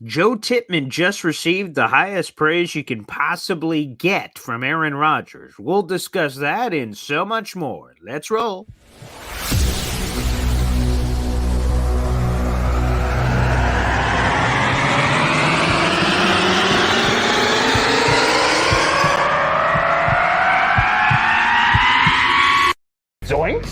Joe Tippmann just received the highest praise you can possibly get from Aaron Rodgers. We'll discuss that and so much more. Let's roll. Zoinks!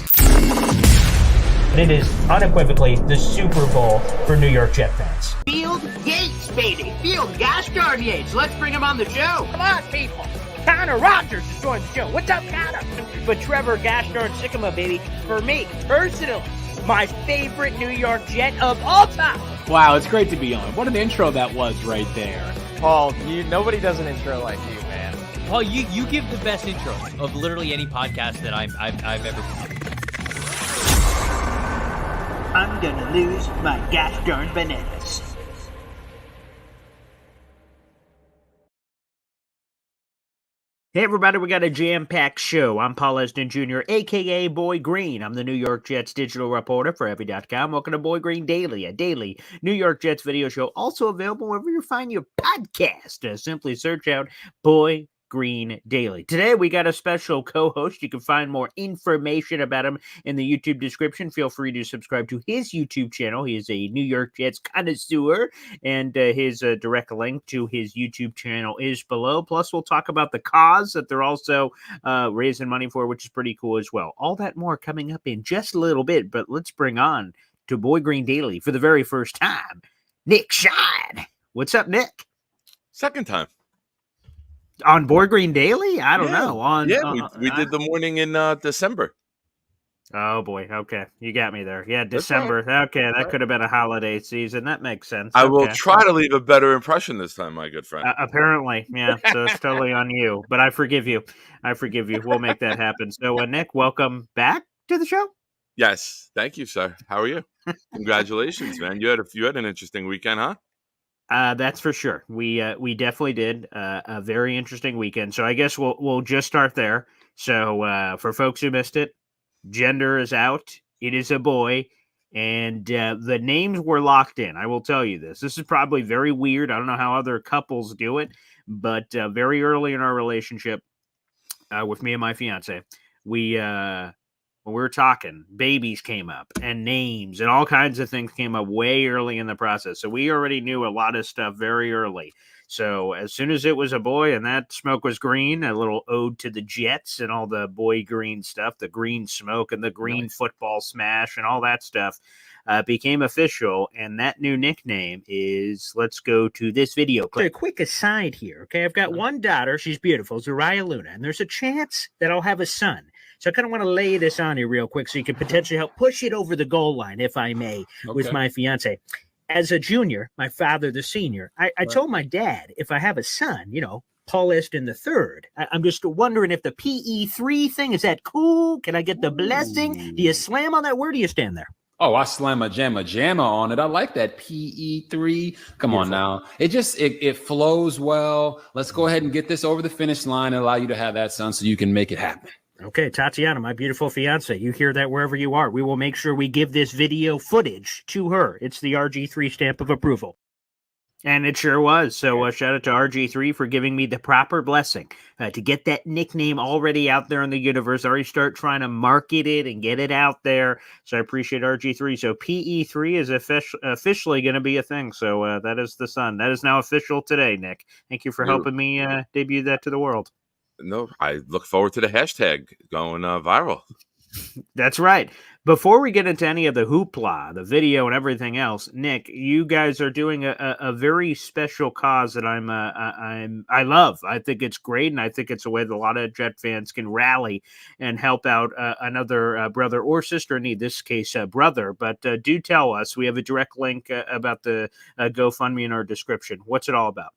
It is unequivocally the Super Bowl for New York Jet fans. Field Yates, baby. Field gosh darn Yates. Let's bring him on the show. Come on, people. Aaron Rodgers is joining the show. What's up, Connor? But Trevor gosh darn Sycamore, baby, for me, personally, my favorite New York Jet of all time. Wow, it's great to be on. What an intro that was right there. Paul, nobody does an intro like you, man. Paul, you give the best intro of literally any podcast that I've ever done. I'm gonna lose my gosh darn bananas. Hey, everybody, we got a jam-packed show. I'm Paul Esden Jr., a.k.a. Boy Green. I'm the New York Jets digital reporter for Every.com. Welcome to Boy Green Daily, a daily New York Jets video show, also available wherever you find your podcast. Simply search out Boy Green Daily. Today, we got a special co-host. You can find more information about him in the YouTube description. Feel free to subscribe to his YouTube channel. He is a New York Jets connoisseur, and his direct link to his YouTube channel is below. Plus, we'll talk about the cause that they're also raising money for, which is pretty cool as well. All that more coming up in just a little bit, but let's bring on to Boy Green Daily for the very first time, Nick Shine. What's up, Nick? Second time. On Boy Green Daily? I don't know. We did the morning in December. Oh, boy. Okay. You got me there. Yeah, December. Right. Okay, that could have been a holiday season. That makes sense. I will try to leave a better impression this time, my good friend. Apparently, yeah. So it's totally on you. But I forgive you. We'll make that happen. So, Nick, welcome back to the show. Yes. Thank you, sir. How are you? Congratulations, man. You had an interesting weekend, huh? That's for sure. We definitely did a very interesting weekend. So I guess we'll just start there. So for folks who missed it, gender is out. It is a boy, and the names were locked in. I will tell you this. This is probably very weird. I don't know how other couples do it, but very early in our relationship with me and my fiance, when we were talking, babies came up and names and all kinds of things came up way early in the process. So we already knew a lot of stuff very early. So as soon as it was a boy and that smoke was green, a little ode to the Jets and all the boy green stuff, the green smoke and the green football smash and all that stuff became official. And that new nickname is, let's go to this video clip. A quick aside here. Okay. I've got one daughter. She's beautiful, Zariah Luna. And there's a chance that I'll have a son. So I kind of want to lay this on you real quick so you can potentially help push it over the goal line, if I may, with my fiance. As a junior, my father, the senior, I told my dad, if I have a son, Paul Esden the third, I'm just wondering if the PE3 thing, is that cool? Can I get the blessing? Do you slam on that word? Or do you stand there? Oh, I slam a jamma on it. I like that PE3. Come on now. It flows well. Let's go ahead and get this over the finish line and allow you to have that son so you can make it happen. Okay, Tatiana, my beautiful fiance, you hear that wherever you are. We will make sure we give this video footage to her. It's the RG3 stamp of approval. And it sure was. So shout out to RG3 for giving me the proper blessing to get that nickname already out there in the universe. I already start trying to market it and get it out there. So I appreciate RG3. So PE3 is officially going to be a thing. So that is the son. That is now official today, Nick. Thank you for helping me debut that to the world. No, I look forward to the hashtag going viral. That's right. Before we get into any of the hoopla, the video, and everything else, Nick, you guys are doing a very special cause that I love. I think it's great, and I think it's a way that a lot of Jet fans can rally and help out another brother or sister in need. This case, brother. But do tell us. We have a direct link about the GoFundMe in our description. What's it all about?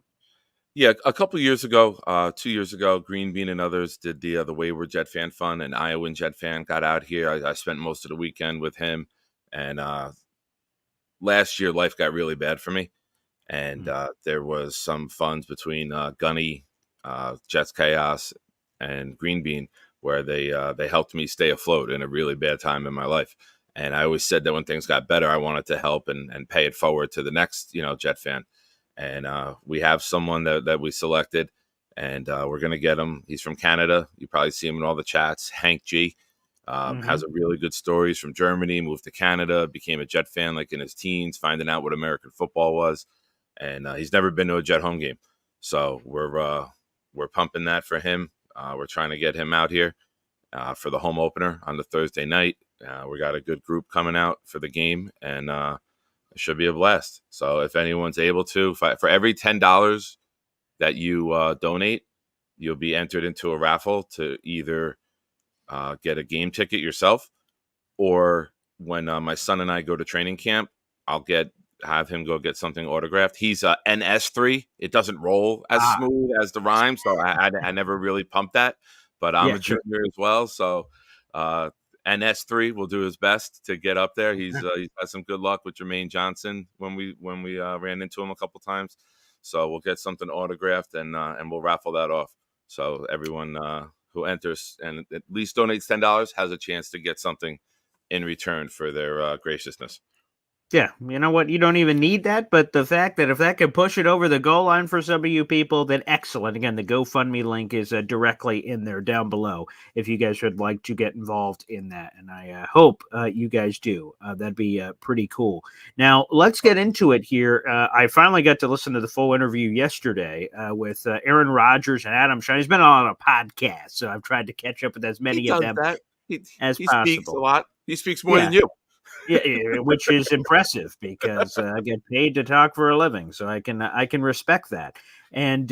Yeah, a couple of years ago, 2 years ago, Green Bean and others did the Wayward Jet Fan Fund. An Iowan Jet fan got out here. I spent most of the weekend with him. And last year, life got really bad for me. And there was some funds between Gunny, Jets Chaos, and Green Bean where they helped me stay afloat in a really bad time in my life. And I always said that when things got better, I wanted to help and pay it forward to the next, Jet fan. and we have someone that we selected, and we're going to get him. He's from Canada. You probably see him in all the chats. Hank G. Has a really good story. He's from Germany, moved to Canada, became a Jet fan like in his teens, finding out what American football was, and he's never been to a Jet home game. So we're pumping that for him. We're trying to get him out here for the home opener on the Thursday night. We got a good group coming out for the game, and it should be a blast. So if anyone's able to, for every $10 that you donate, you'll be entered into a raffle to either get a game ticket yourself, or when my son and I go to training camp, I'll have him go get something autographed. He's NS3. It doesn't roll as smooth as the rhyme, so I never really pumped that. But I'm a junior as well, so NS3 will do his best to get up there. He's had some good luck with Jermaine Johnson when we ran into him a couple times. So we'll get something autographed and we'll raffle that off. So everyone who enters and at least donates $10 has a chance to get something in return for their graciousness. Yeah, you know what? You don't even need that, but the fact that if that could push it over the goal line for some of you people, then excellent. Again, the GoFundMe link is directly in there down below if you guys would like to get involved in that, and I hope you guys do. That'd be pretty cool. Now, let's get into it here. I finally got to listen to the full interview yesterday with Aaron Rodgers and Adam Shine. He's been on a podcast, so I've tried to catch up with as many of them as he possible. Speaks a lot. He speaks more than you. Yeah, which is impressive because I get paid to talk for a living, so I can respect that. And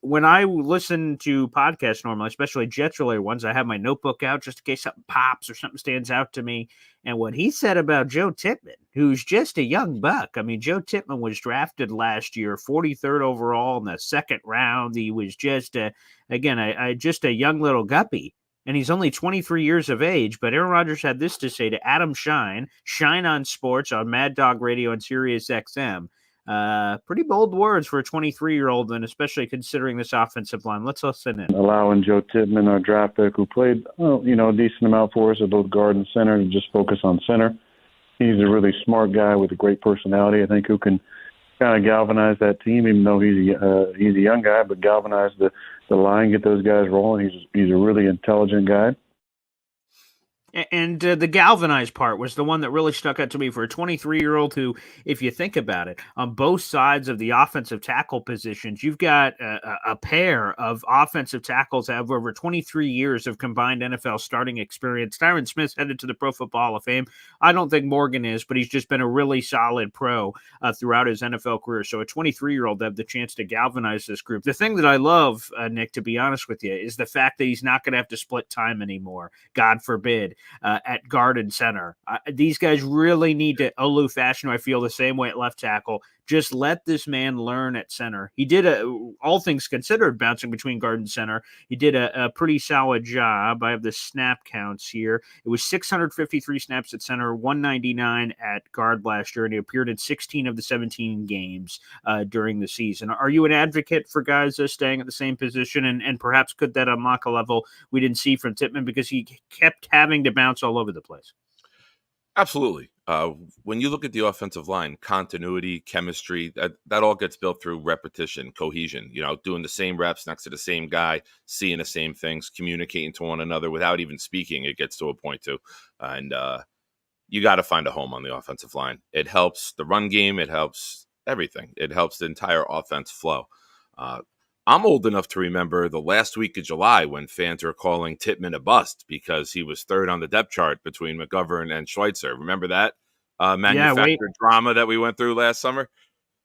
when I listen to podcasts normally, especially Jets related ones, I have my notebook out just in case something pops or something stands out to me. And what he said about Joe Tippmann, who's just a young buck. I mean, Joe Tippmann was drafted last year, 43rd overall in the second round. He was just just a young little guppy. And he's only 23 years of age, but Aaron Rodgers had this to say to Adam Shine on Sports on Mad Dog Radio and Sirius XM. Pretty bold words for a 23-year-old, and especially considering this offensive line. Let's listen in. Allowing Joe Tippmann, our draft pick, who played a decent amount for us at both guard and center, to just focus on center. He's a really smart guy with a great personality, I think, who can kind of galvanize that team, even though he's a young guy, but galvanize the line, get those guys rolling. He's a really intelligent guy. And the galvanized part was the one that really stuck out to me for a 23-year-old who, if you think about it, on both sides of the offensive tackle positions, you've got a pair of offensive tackles that have over 23 years of combined NFL starting experience. Tyron Smith's headed to the Pro Football Hall of Fame. I don't think Morgan is, but he's just been a really solid pro throughout his NFL career. So a 23-year-old have the chance to galvanize this group. The thing that I love, Nick, to be honest with you, is the fact that he's not going to have to split time anymore. God forbid. At guard and center. These guys really need to, Olu Fashanu, I feel the same way at left tackle. Just let this man learn at center. He did, all things considered, bouncing between guard and center. He did a pretty solid job. I have the snap counts here. It was 653 snaps at center, 199 at guard last year, and he appeared in 16 of the 17 games during the season. Are you an advocate for guys staying at the same position, and perhaps could that unlock a level we didn't see from Tippmann because he kept having to bounce all over the place? Absolutely. When you look at the offensive line, continuity, chemistry, that all gets built through repetition, cohesion, doing the same reps next to the same guy, seeing the same things, communicating to one another without even speaking. It gets to a point too. And you got to find a home on the offensive line. It helps the run game. It helps everything. It helps the entire offense flow. I'm old enough to remember the last week of July when fans were calling Tippmann a bust because he was third on the depth chart between McGovern and Schweitzer. Remember that manufactured drama that we went through last summer?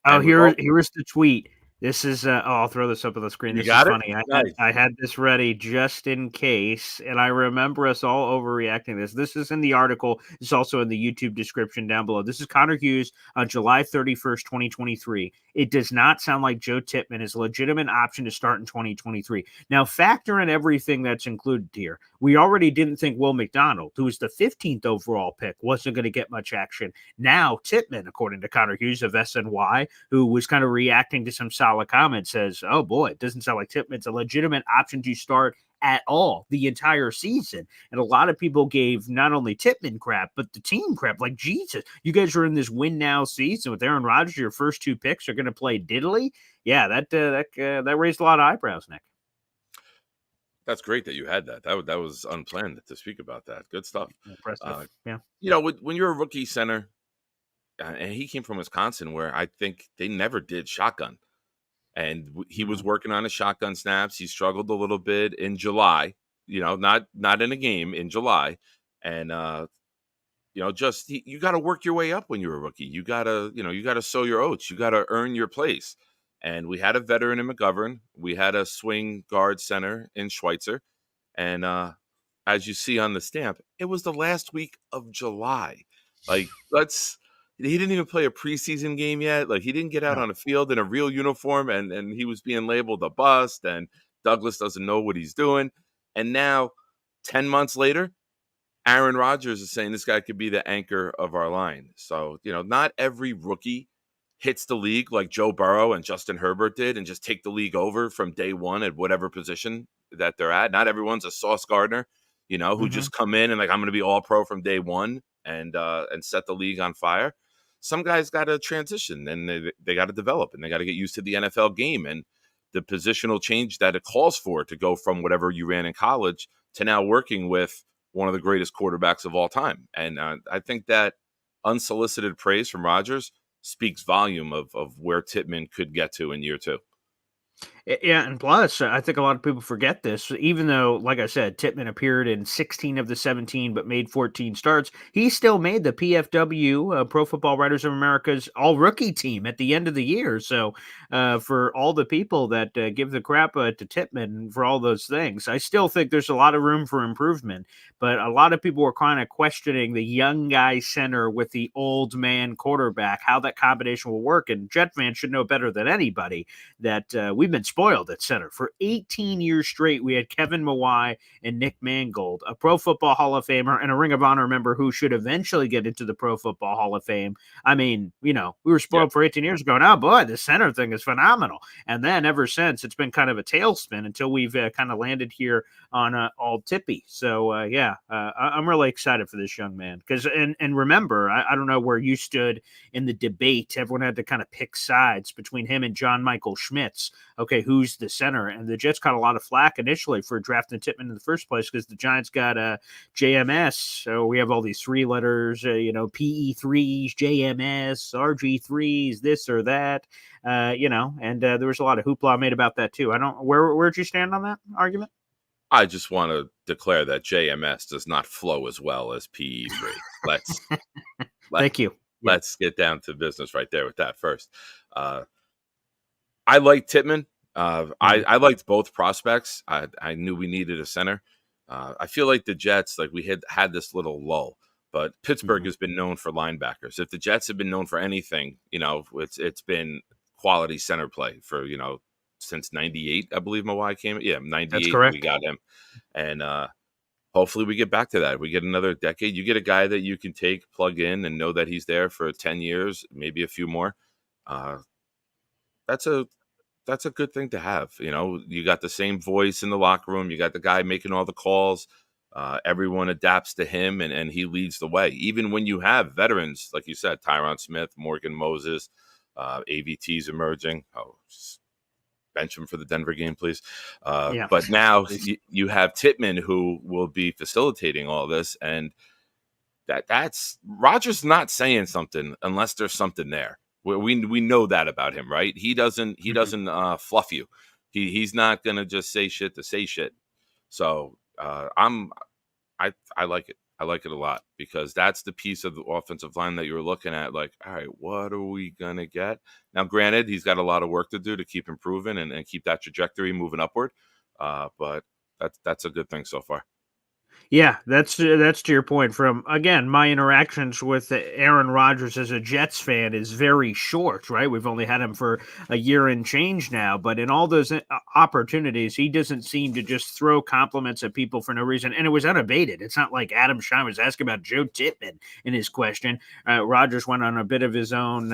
Oh, here's the tweet. This is I'll throw this up on the screen. This is funny. I had this ready just in case, and I remember us all overreacting to this. This is in the article. It's also in the YouTube description down below. This is Connor Hughes on July 31st, 2023. It does not sound like Joe Tippmann is a legitimate option to start in 2023. Now, factor in everything that's included here. We already didn't think Will McDonald, who was the 15th overall pick, wasn't going to get much action. Now, Tippmann, according to Connor Hughes of SNY, who was kind of reacting to some solid comments, says, oh boy, it doesn't sound like Tippmann's a legitimate option to start at all the entire season. And a lot of people gave not only Tippmann crap, but the team crap. Like, Jesus, you guys are in this win now season with Aaron Rodgers. Your first 2 picks are going to play diddly. Yeah, that raised a lot of eyebrows, Nick. That's great that you had that. That was unplanned to speak about that. Good stuff. Impressive. Yeah. When you're a rookie center, and he came from Wisconsin, where I think they never did shotgun, and he was working on his shotgun snaps. He struggled a little bit in July. Not in a game, in July, and you got to work your way up when you're a rookie. You gotta sow your oats. You got to earn your place. And we had a veteran in McGovern. We had a swing guard center in Schweitzer. And as you see on the stamp, it was the last week of July. Like, he didn't even play a preseason game yet. Like, he didn't get out on a field in a real uniform, and he was being labeled a bust, and Douglas doesn't know what he's doing. And now, 10 months later, Aaron Rodgers is saying this guy could be the anchor of our line. So, not every rookie hits the league like Joe Burrow and Justin Herbert did and just take the league over from day one at whatever position that they're at. Not everyone's a Sauce Gardner, who just come in and like, I'm going to be all pro from day one and set the league on fire. Some guys got to transition and they got to develop and they got to get used to the NFL game and the positional change that it calls for to go from whatever you ran in college to now working with one of the greatest quarterbacks of all time. And I think that unsolicited praise from Rodgers speaks volume of where Tippmann could get to in year 2. Yeah, and plus, I think a lot of people forget this. Even though, like I said, Tippmann appeared in 16 of the 17, but made 14 starts, he still made the PFW, Pro Football Writers of America's all-rookie team at the end of the year. So for all the people that give the crap to Tippmann for all those things, I still think there's a lot of room for improvement. But a lot of people were kind of questioning the young guy center with the old man quarterback, how that combination will work. And Jet fans should know better than anybody that we've been spoiled at center. For 18 years straight, we had Kevin Mawai and Nick Mangold, a Pro Football Hall of Famer and a Ring of Honor member who should eventually get into the Pro Football Hall of Fame. I mean, we were spoiled for 18 years going, oh boy, the center thing is phenomenal. And then ever since, it's been kind of a tailspin until we've kind of landed here on all Tippy. So I'm really excited for this young man because, and remember, I don't know where you stood in the debate. Everyone had to kind of pick sides between him and John Michael Schmitz. Okay, who's the center? And the Jets got a lot of flack initially for drafting Tippmann in the first place because the Giants got JMS. So we have all these 3 letters, PE3s, JMS, RG3s, this or that, and there was a lot of hoopla made about that too. Where'd you stand on that argument? I just want to declare that JMS does not flow as well as PE3. Thank you. Let's get down to business right there with that first. I like Tippmann. I liked both prospects. I knew we needed a center. I feel like the Jets, like we had this little lull, but Pittsburgh has been known for linebackers. If the Jets have been known for anything, it's been quality center play for, since 98, I believe Mawai came. Yeah, 98. That's correct. We got him. And hopefully we get back to that. We get another decade. You get a guy that you can plug in and know that he's there for 10 years, maybe a few more. That's a good thing to have. You got the same voice in the locker room. You got the guy making all the calls. Everyone adapts to him and he leads the way. Even when you have veterans, like you said, Tyron Smith, Morgan Moses, AVT's emerging. Just bench him for the Denver game, please. But now you have Tippmann who will be facilitating all this. And that's Rodgers not saying something unless there's something there. We know that about him, right? He doesn't fluff you. He's not gonna just say shit to say shit. So I like it. I like it a lot because that's the piece of the offensive line that you're looking at. Like, all right, what are we gonna get? Now, granted, he's got a lot of work to do to keep improving and keep that trajectory moving upward. But that's a good thing so far. Yeah, that's to your point. From, again, my interactions with Aaron Rodgers as a Jets fan is very short, right? We've only had him for a year and change now, but in all those opportunities, he doesn't seem to just throw compliments at people for no reason, and it was unabated. It's not like Adam Schein was asking about Joe Tippmann in his question. Rodgers went on a bit of his own,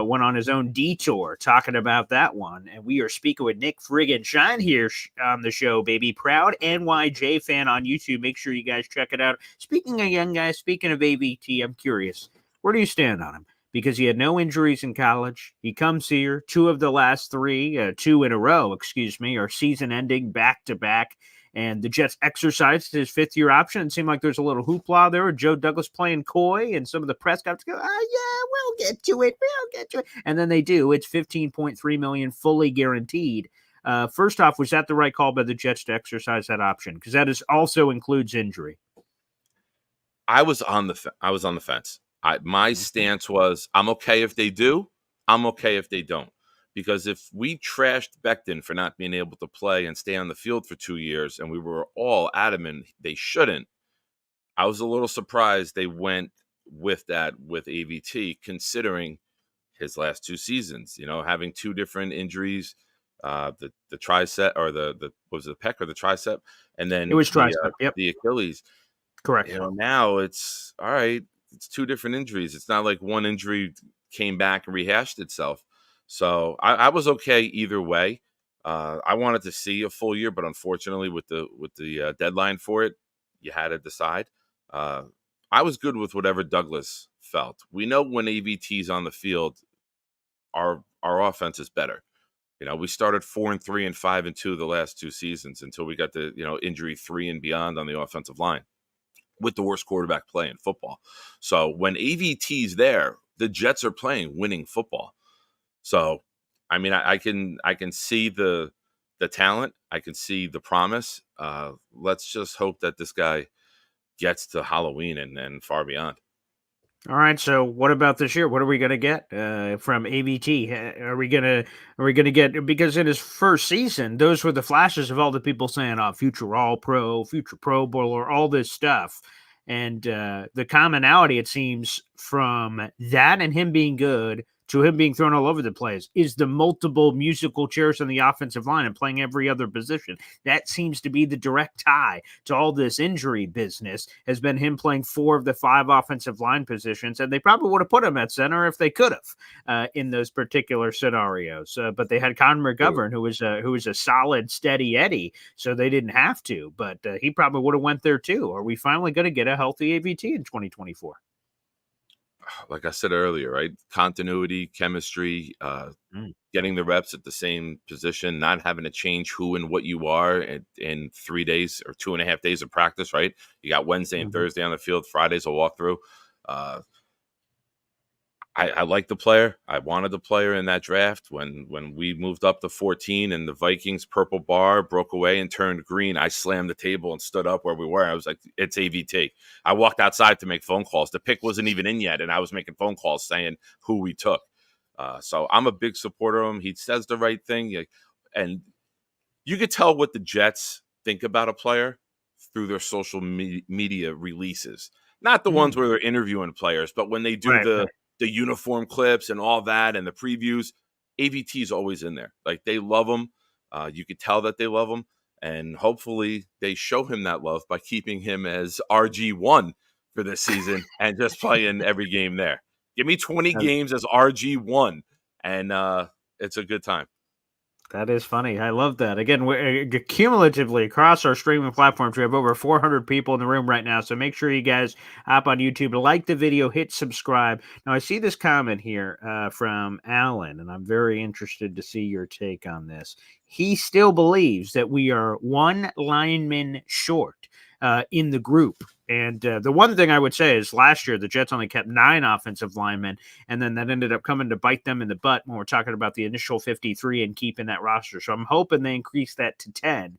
went on his own detour talking about that one. And we are speaking with Nick Friggin Shine here on the show, baby. Proud NYJ fan on YouTube. Make sure you guys check it out. Speaking of young guys, speaking of AVT, I'm curious, where do you stand on him? Because he had no injuries in college. He comes here, two in a row, are season-ending back-to-back. And the Jets exercised his fifth-year option. It seemed like there's a little hoopla there. Joe Douglas playing coy, and some of the press guys go, "Oh yeah, we'll get to it. And then they do. It's $15.3 million, fully guaranteed. First off, was that the right call by the Jets to exercise that option? Because that also includes injury. I was on the fence. My stance was, I'm okay if they do. I'm okay if they don't. Because if we trashed Becton for not being able to play and stay on the field for 2 years, and we were all adamant they shouldn't, I was a little surprised they went with that with AVT, considering his last 2 seasons, having 2 different injuries, the tricep, or the was it the pec or the tricep, and then it was tricep, the Achilles. Correct. Now it's all right. It's 2 different injuries. It's not like one injury came back and rehashed itself. So I was okay either way. I wanted to see a full year, but unfortunately, with the deadline for it, you had to decide. I was good with whatever Douglas felt. We know when AVT's on the field, our offense is better. We started 4-3 and 5-2 the last 2 seasons until we got the injury 3 and beyond on the offensive line, with the worst quarterback play in football. So when AVT's there, the Jets are playing winning football. So, I mean, I can see the talent. I can see the promise. Let's just hope that this guy gets to Halloween and far beyond. All right. So, what about this year? What are we going to get from AVT? Are we going to get, because in his first season, those were the flashes of all the people saying, "Oh, future All Pro, future Pro Bowler," all this stuff. And the commonality, it seems, from that and him being good to him being thrown all over the place is the multiple musical chairs on the offensive line and playing every other position. That seems to be the direct tie to all this injury business, has been him playing 4 of the 5 offensive line positions. And they probably would have put him at center if they could have in those particular scenarios. But they had Conor McGovern, who was a solid, steady Eddie. So they didn't have to, but he probably would have went there too. Are we finally going to get a healthy AVT in 2024? Like I said earlier, right? Continuity, chemistry, getting the reps at the same position, not having to change who and what you are in 3 days or 2.5 days of practice, right? You got Wednesday and Thursday on the field, Friday's a walkthrough. I like the player. I wanted the player in that draft. When we moved up to 14 and the Vikings purple bar broke away and turned green, I slammed the table and stood up where we were. I was like, it's AVT. I walked outside to make phone calls. The pick wasn't even in yet, and I was making phone calls saying who we took. So I'm a big supporter of him. He says the right thing. And you could tell what the Jets think about a player through their social media releases. Not the ones where they're interviewing players, but when they do the uniform clips and all that and the previews, AVT is always in there. Like, they love him. You could tell that they love him. And hopefully they show him that love by keeping him as RG1 for this season and just playing every game there. Give me 20 games as RG1, and it's a good time. That is funny. I love that. Again, cumulatively across our streaming platforms, we have over 400 people in the room right now. So make sure you guys hop on YouTube, like the video, hit subscribe. Now, I see this comment here from Alan, and I'm very interested to see your take on this. He still believes that we are 1 lineman short in the group. And the one thing I would say is last year, the Jets only kept 9 offensive linemen, and then that ended up coming to bite them in the butt when we're talking about the initial 53 and keeping that roster. So I'm hoping they increase that to 10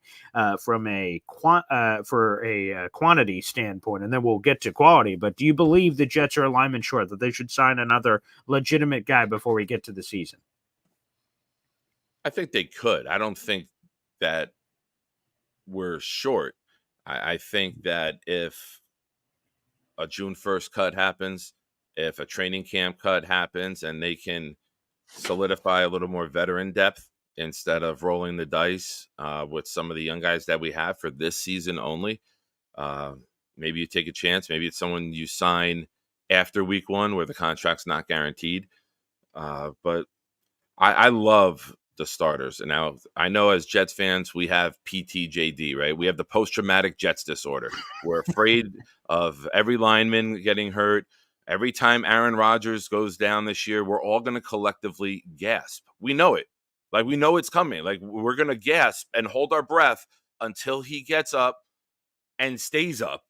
from a quantity standpoint, and then we'll get to quality. But do you believe the Jets are a lineman short, that they should sign another legitimate guy before we get to the season? I think they could. I don't think that we're short. I think that if a June 1st cut happens, if a training camp cut happens, and they can solidify a little more veteran depth instead of rolling the dice with some of the young guys that we have for this season only, maybe you take a chance. Maybe it's someone you sign after week 1 where the contract's not guaranteed. But I love the starters. And now I know as Jets fans, we have PTJD, right? We have the post-traumatic Jets disorder. We're afraid of every lineman getting hurt. Every time Aaron Rodgers goes down this year, we're all going to collectively gasp. We know it. Like, we know it's coming. Like, we're going to gasp and hold our breath until he gets up and stays up.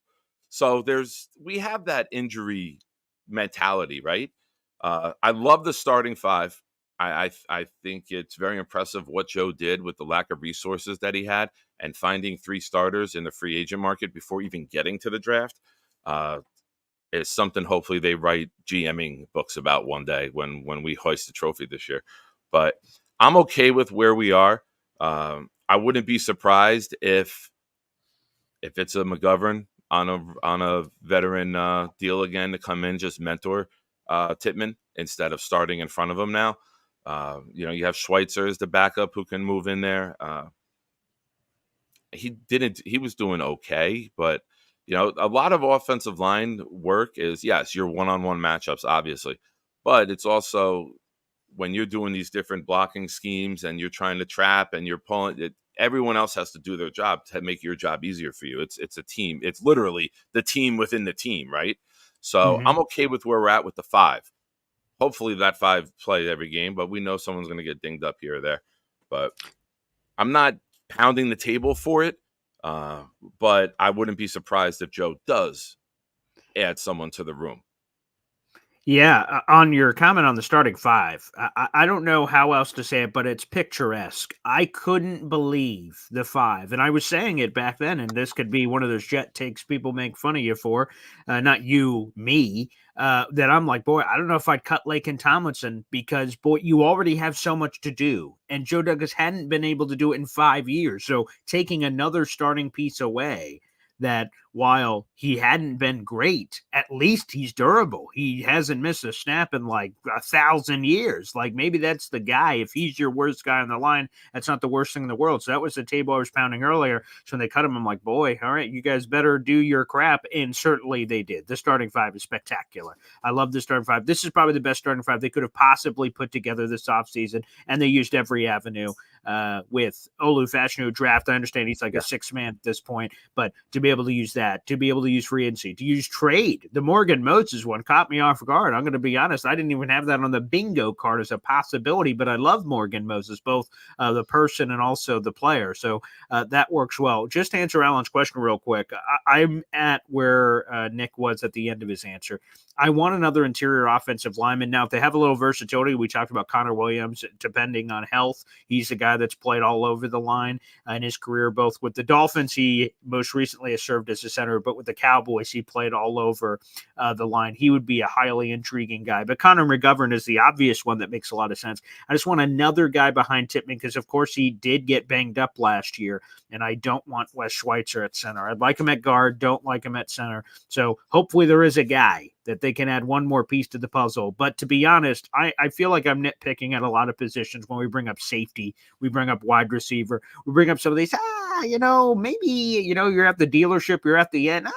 So we have that injury mentality, right? I love the starting five. I think it's very impressive what Joe did with the lack of resources that he had and finding 3 starters in the free agent market before even getting to the draft. Is something hopefully they write GMing books about one day when we hoist the trophy this year. But I'm okay with where we are. I wouldn't be surprised if it's a McGovern on a veteran deal again to come in, just mentor Tippmann instead of starting in front of him now. You have Schweitzer as the backup who can move in there. He was doing okay, but a lot of offensive line work is, yes, your one-on-one matchups, obviously, but it's also when you're doing these different blocking schemes and you're trying to trap and you're pulling it, everyone else has to do their job to make your job easier for you. It's a team. It's literally the team within the team, right? So I'm okay with where we're at with the 5. Hopefully that 5 play every game, but we know someone's going to get dinged up here or there. But I'm not pounding the table for it, but I wouldn't be surprised if Joe does add someone to the room. Yeah, on your comment on the starting 5, I don't know how else to say it, but it's picturesque. I couldn't believe the 5, and I was saying it back then, and this could be one of those Jet takes people make fun of you for, not you, me, that I'm like, boy, I don't know if I'd cut Lake and Tomlinson because, boy, you already have so much to do, and Joe Douglas hadn't been able to do it in 5 years, so taking another starting piece away that while he hadn't been great, at least he's durable. He hasn't missed a snap in like 1,000 years. Like maybe that's the guy. If he's your worst guy on the line, that's not the worst thing in the world. So that was the table I was pounding earlier. So when they cut him, I'm like, boy, all right, you guys better do your crap. And certainly they did. The starting 5 is spectacular. I love the starting 5. This is probably the best starting 5 they could have possibly put together this offseason. And they used every avenue with Olu Fashanu draft. I understand he's like a 6th man at this point, but to be able to use that, to be able to use free agency, to use trade. The Morgan Moses one caught me off guard. I'm going to be honest. I didn't even have that on the bingo card as a possibility, but I love Morgan Moses, both the person and also the player. So that works well. Just to answer Alan's question real quick, I'm at where Nick was at the end of his answer. I want another interior offensive lineman. Now, if they have a little versatility, we talked about Connor Williams, depending on health. He's a guy that's played all over the line in his career, both with the Dolphins. He most recently has served as a center, but with the Cowboys, he played all over the line. He would be a highly intriguing guy. But Connor McGovern is the obvious one that makes a lot of sense. I just want another guy behind Tippmann because, of course, he did get banged up last year, and I don't want Wes Schweitzer at center. I'd like him at guard, don't like him at center. So hopefully there is a guy that they can add one more piece to the puzzle. But to be honest, I feel like I'm nitpicking at a lot of positions when we bring up safety, we bring up wide receiver, we bring up some of these, maybe, you're at the dealership, you're at the end,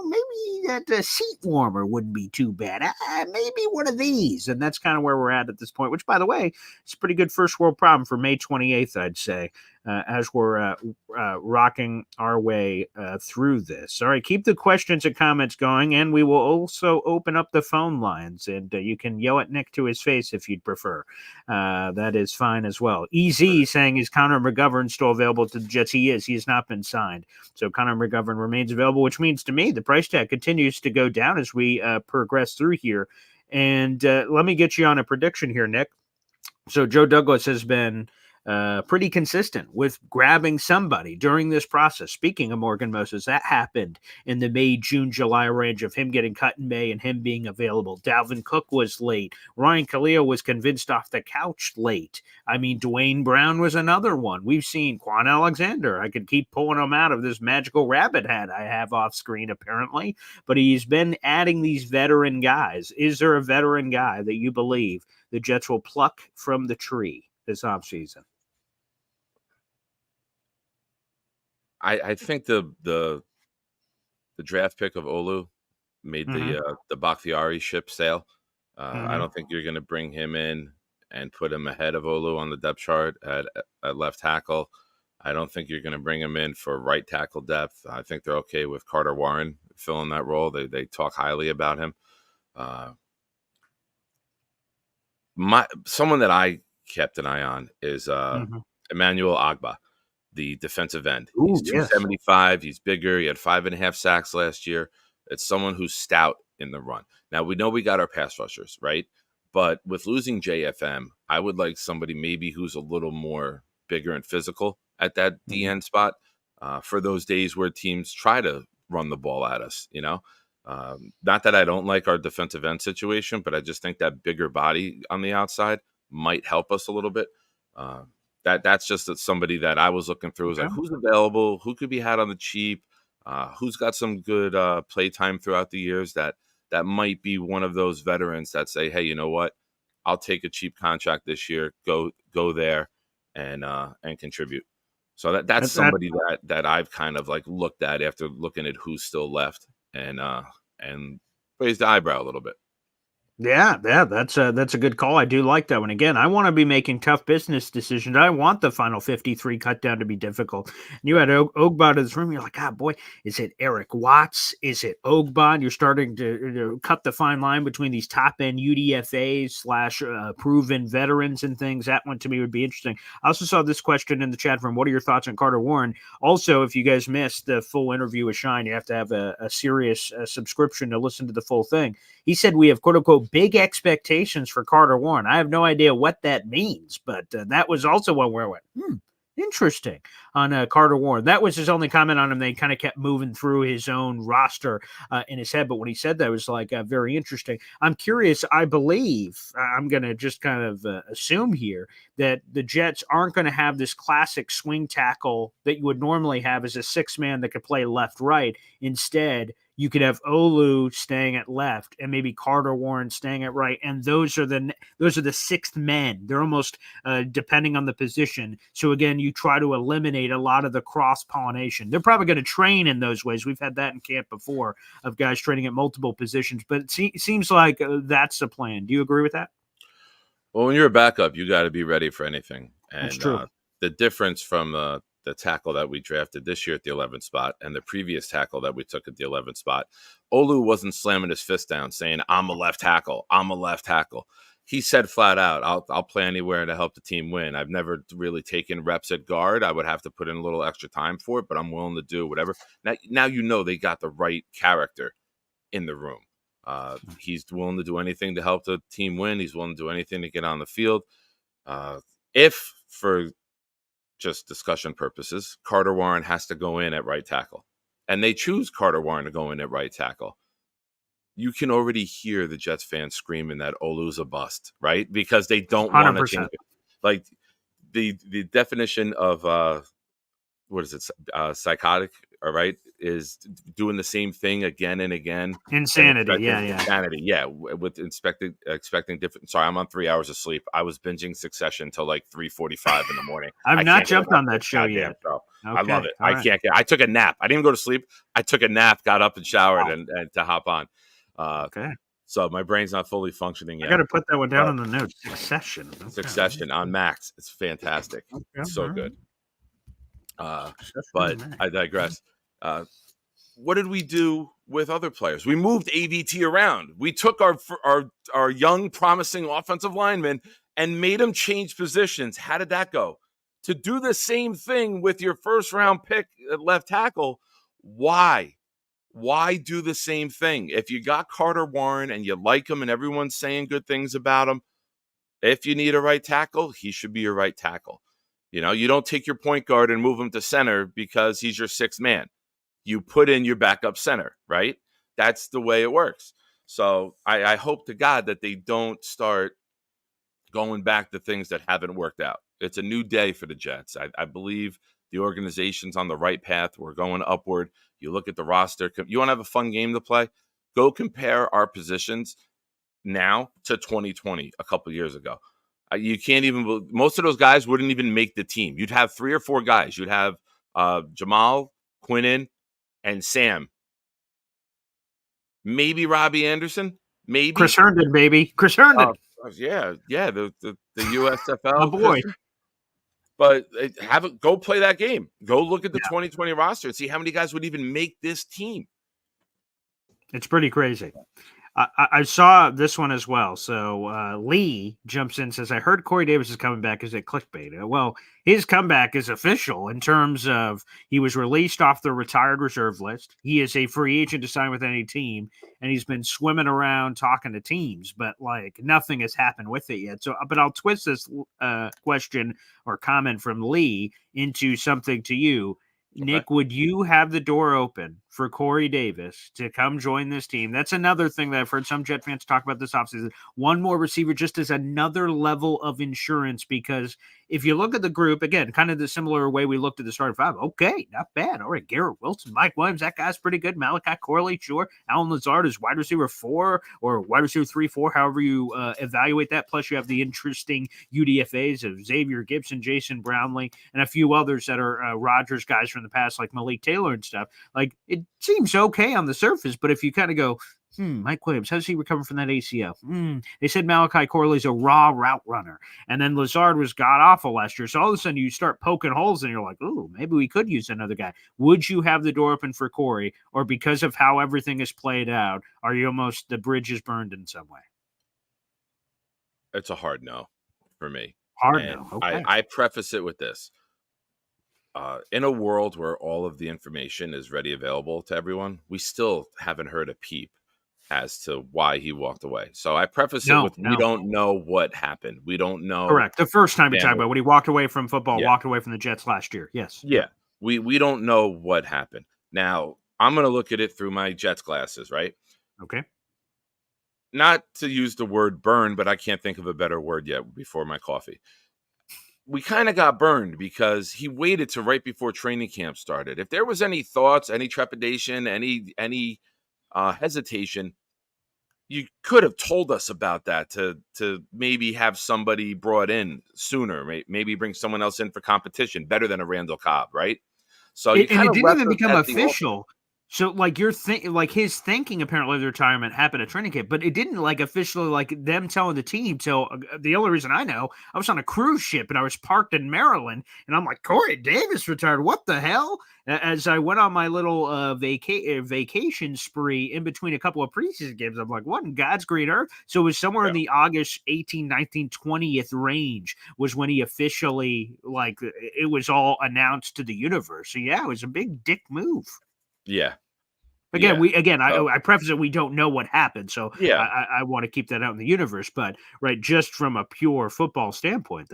maybe that seat warmer wouldn't be too bad. Maybe one of these. And that's kind of where we're at this point, which, by the way, is a pretty good first world problem for May 28th, I'd say, as we're rocking our way through this. All right, keep the questions and comments going, and we will also open up the phone lines, and you can yell at Nick to his face if you'd prefer. That is fine as well. EZ saying, is Connor McGovern still available to the Jets? He is. He has not been signed. So Connor McGovern remains available, which means to me the price tag continues to go down as we progress through here. And let me get you on a prediction here, Nick. So Joe Douglas has been pretty consistent with grabbing somebody during this process. Speaking of Morgan Moses, that happened in the May, June, July range of him getting cut in May and him being available. Dalvin Cook was late. Ryan Khalil was convinced off the couch late. I mean, Dwayne Brown was another one. We've seen Quan Alexander. I could keep pulling him out of this magical rabbit hat I have off screen, apparently. But he's been adding these veteran guys. Is there a veteran guy that you believe the Jets will pluck from the tree this offseason? I think the draft pick of Olu made the Bakhtiari ship sail. I don't think you're going to bring him in and put him ahead of Olu on the depth chart at left tackle. I don't think you're going to bring him in for right tackle depth. I think they're okay with Carter Warren filling that role. They talk highly about him. Someone that I kept an eye on is Emmanuel Agba, the defensive end. He's 275. He's bigger. He had 5.5 sacks last year. It's someone who's stout in the run. Now, we know we got our pass rushers, right? But with losing JFM, I would like somebody maybe who's a little more bigger and physical at that DN spot for those days where teams try to run the ball at us, you know? Not that I don't like our defensive end situation, but I just think that bigger body on the outside might help us a little bit. That's just somebody that I was looking through. Was like, who's available? Who could be had on the cheap? Who's got some good play time throughout the years that might be one of those veterans that say, hey, you know what? I'll take a cheap contract this year. Go there and contribute. So that's somebody that I've kind of like looked at after looking at who's still left and raised the eyebrow a little bit. Yeah, that's a good call. I do like that one. Again, I want to be making tough business decisions. I want the final 53 cut down to be difficult. And you had Ogba in this room. You're like, boy, is it Eric Watts? Is it Ogba? And you're starting to cut the fine line between these top end UDFAs / proven veterans and things. That one to me would be interesting. I also saw this question in the chat room. What are your thoughts on Carter Warren? Also, if you guys missed the full interview with Shine, you have to have a serious subscription to listen to the full thing. He said we have, quote unquote, big expectations for Carter Warren. I have no idea what that means, but that was also one where I went, interesting on Carter Warren. That was his only comment on him. They kind of kept moving through his own roster in his head. But when he said that, it was like very interesting. I'm curious. I believe I'm going to just kind of assume here that the Jets aren't going to have this classic swing tackle that you would normally have as a 6-man that could play left, right. Instead, you could have Olu staying at left and maybe Carter Warren staying at right. And those are the sixth men. They're almost depending on the position. So again, you try to eliminate a lot of the cross-pollination. They're probably going to train in those ways. We've had that in camp before of guys training at multiple positions, but it seems like that's the plan. Do you agree with that? Well, when you're a backup, you got to be ready for anything. And that's true. The difference from the tackle that we drafted this year at the 11th spot and the previous tackle that we took at the 11th spot, Olu wasn't slamming his fist down saying, I'm a left tackle. I'm a left tackle. He said flat out, I'll play anywhere to help the team win. I've never really taken reps at guard. I would have to put in a little extra time for it, but I'm willing to do whatever. Now you know they got the right character in the room. He's willing to do anything to help the team win. He's willing to do anything to get on the field. If for just discussion purposes, Carter Warren has to go in at right tackle, and they choose Carter Warren to go in at right tackle, you can already hear the Jets fans screaming that Olu's a bust, right? Because they don't want to change it. Like the definition of what is it? Psychotic, all right, is doing the same thing again and again. Insanity, yeah. Insanity, yeah. With expecting different. Sorry, I'm on 3 hours of sleep. I was binging Succession till like 3:45 in the morning. I've not jumped on that show yet. Okay, I love it. I took a nap. I didn't even go to sleep. I took a nap, got up and showered, and to hop on. Okay. So my brain's not fully functioning yet. I got to put that one down on the notes. Succession. Okay. Succession on Max. It's fantastic. Okay. It's so good. But I digress. What did we do with other players? We moved AVT around. We took our young, promising offensive lineman and made him change positions. How did that go? To do the same thing with your first-round pick at left tackle, why? Why do the same thing? If you got Carter Warren and you like him and everyone's saying good things about him, if you need a right tackle, he should be your right tackle. You know, you don't take your point guard and move him to center because he's your sixth man. You put in your backup center, right? That's the way it works. So I hope to God that they don't start going back to things that haven't worked out. It's a new day for the Jets. I believe the organization's on the right path. We're going upward. You look at the roster. You want to have a fun game to play? Go compare our positions now to 2020, a couple of years ago. You can't even – most of those guys wouldn't even make the team. You'd have 3 or 4 guys. You'd have Jamal, Quinnen, and Sam. Maybe Robbie Anderson. maybe. Chris Herndon, baby. Chris Herndon. Yeah, the USFL. My boy. But go play that game. Go look at the Yeah. 2020 roster and see how many guys would even make this team. It's pretty crazy. I saw this one as well. So Lee jumps in and says, I heard Corey Davis is coming back. Is it clickbait? Well, his comeback is official in terms of he was released off the retired reserve list. He is a free agent to sign with any team, and he's been swimming around talking to teams, but like nothing has happened with it yet. So, but I'll twist this question or comment from Lee into something to you. Nick, would you have the door open for Corey Davis to come join this team? That's another thing that I've heard some Jet fans talk about this offseason. One more receiver just as another level of insurance, because if you look at the group, again, kind of the similar way we looked at the starting five, okay, not bad. All right, Garrett Wilson, Mike Williams, that guy's pretty good. Malachi Corley, sure. Alan Lazard is wide receiver 4 or wide receiver 3-4, however you evaluate that. Plus, you have the interesting UDFAs of Xavier Gibson, Jason Brownlee, and a few others that are Rodgers guys from the past, like Malik Taylor and stuff. Like, it seems okay on the surface, but if you kind of go, Mike Williams, how does he recover from that ACL? They said Malachi Corley's a raw route runner. And then Lazard was god-awful last year. So all of a sudden you start poking holes and you're like, oh, maybe we could use another guy. Would you have the door open for Corey? Or because of how everything is played out, are you almost the bridge is burned in some way? It's a hard no for me. Hard no. Okay. I preface it with this. In a world where all of the information is ready available to everyone, we still haven't heard a peep as to why he walked away. So I preface it with we don't know what happened. We don't know. Correct. The first time we talked about when he walked away from football, walked away from the Jets last year. Yes. Yeah. We don't know what happened. Now, I'm going to look at it through my Jets glasses, right? Okay. Not to use the word burn, but I can't think of a better word yet before my coffee. We kind of got burned because he waited to right before training camp started. If there was any thoughts, any trepidation, any hesitation, you could have told us about that to maybe have somebody brought in sooner, maybe bring someone else in for competition, better than a Randall Cobb, right? So and it didn't even become official. So, like, his thinking apparently the retirement happened at training camp, but it didn't like officially like them telling the team till the only reason I know, I was on a cruise ship and I was parked in Maryland and I'm like, Corey Davis retired. What the hell? As I went on my little vacation spree in between a couple of preseason games, I'm like, what in God's green earth? So it was somewhere in the August 18, 19, 20th range was when he officially, like, it was all announced to the universe. So yeah, it was a big dick move. Yeah. Again, I preface it, we don't know what happened, so yeah. I want to keep that out in the universe. But just from a pure football standpoint,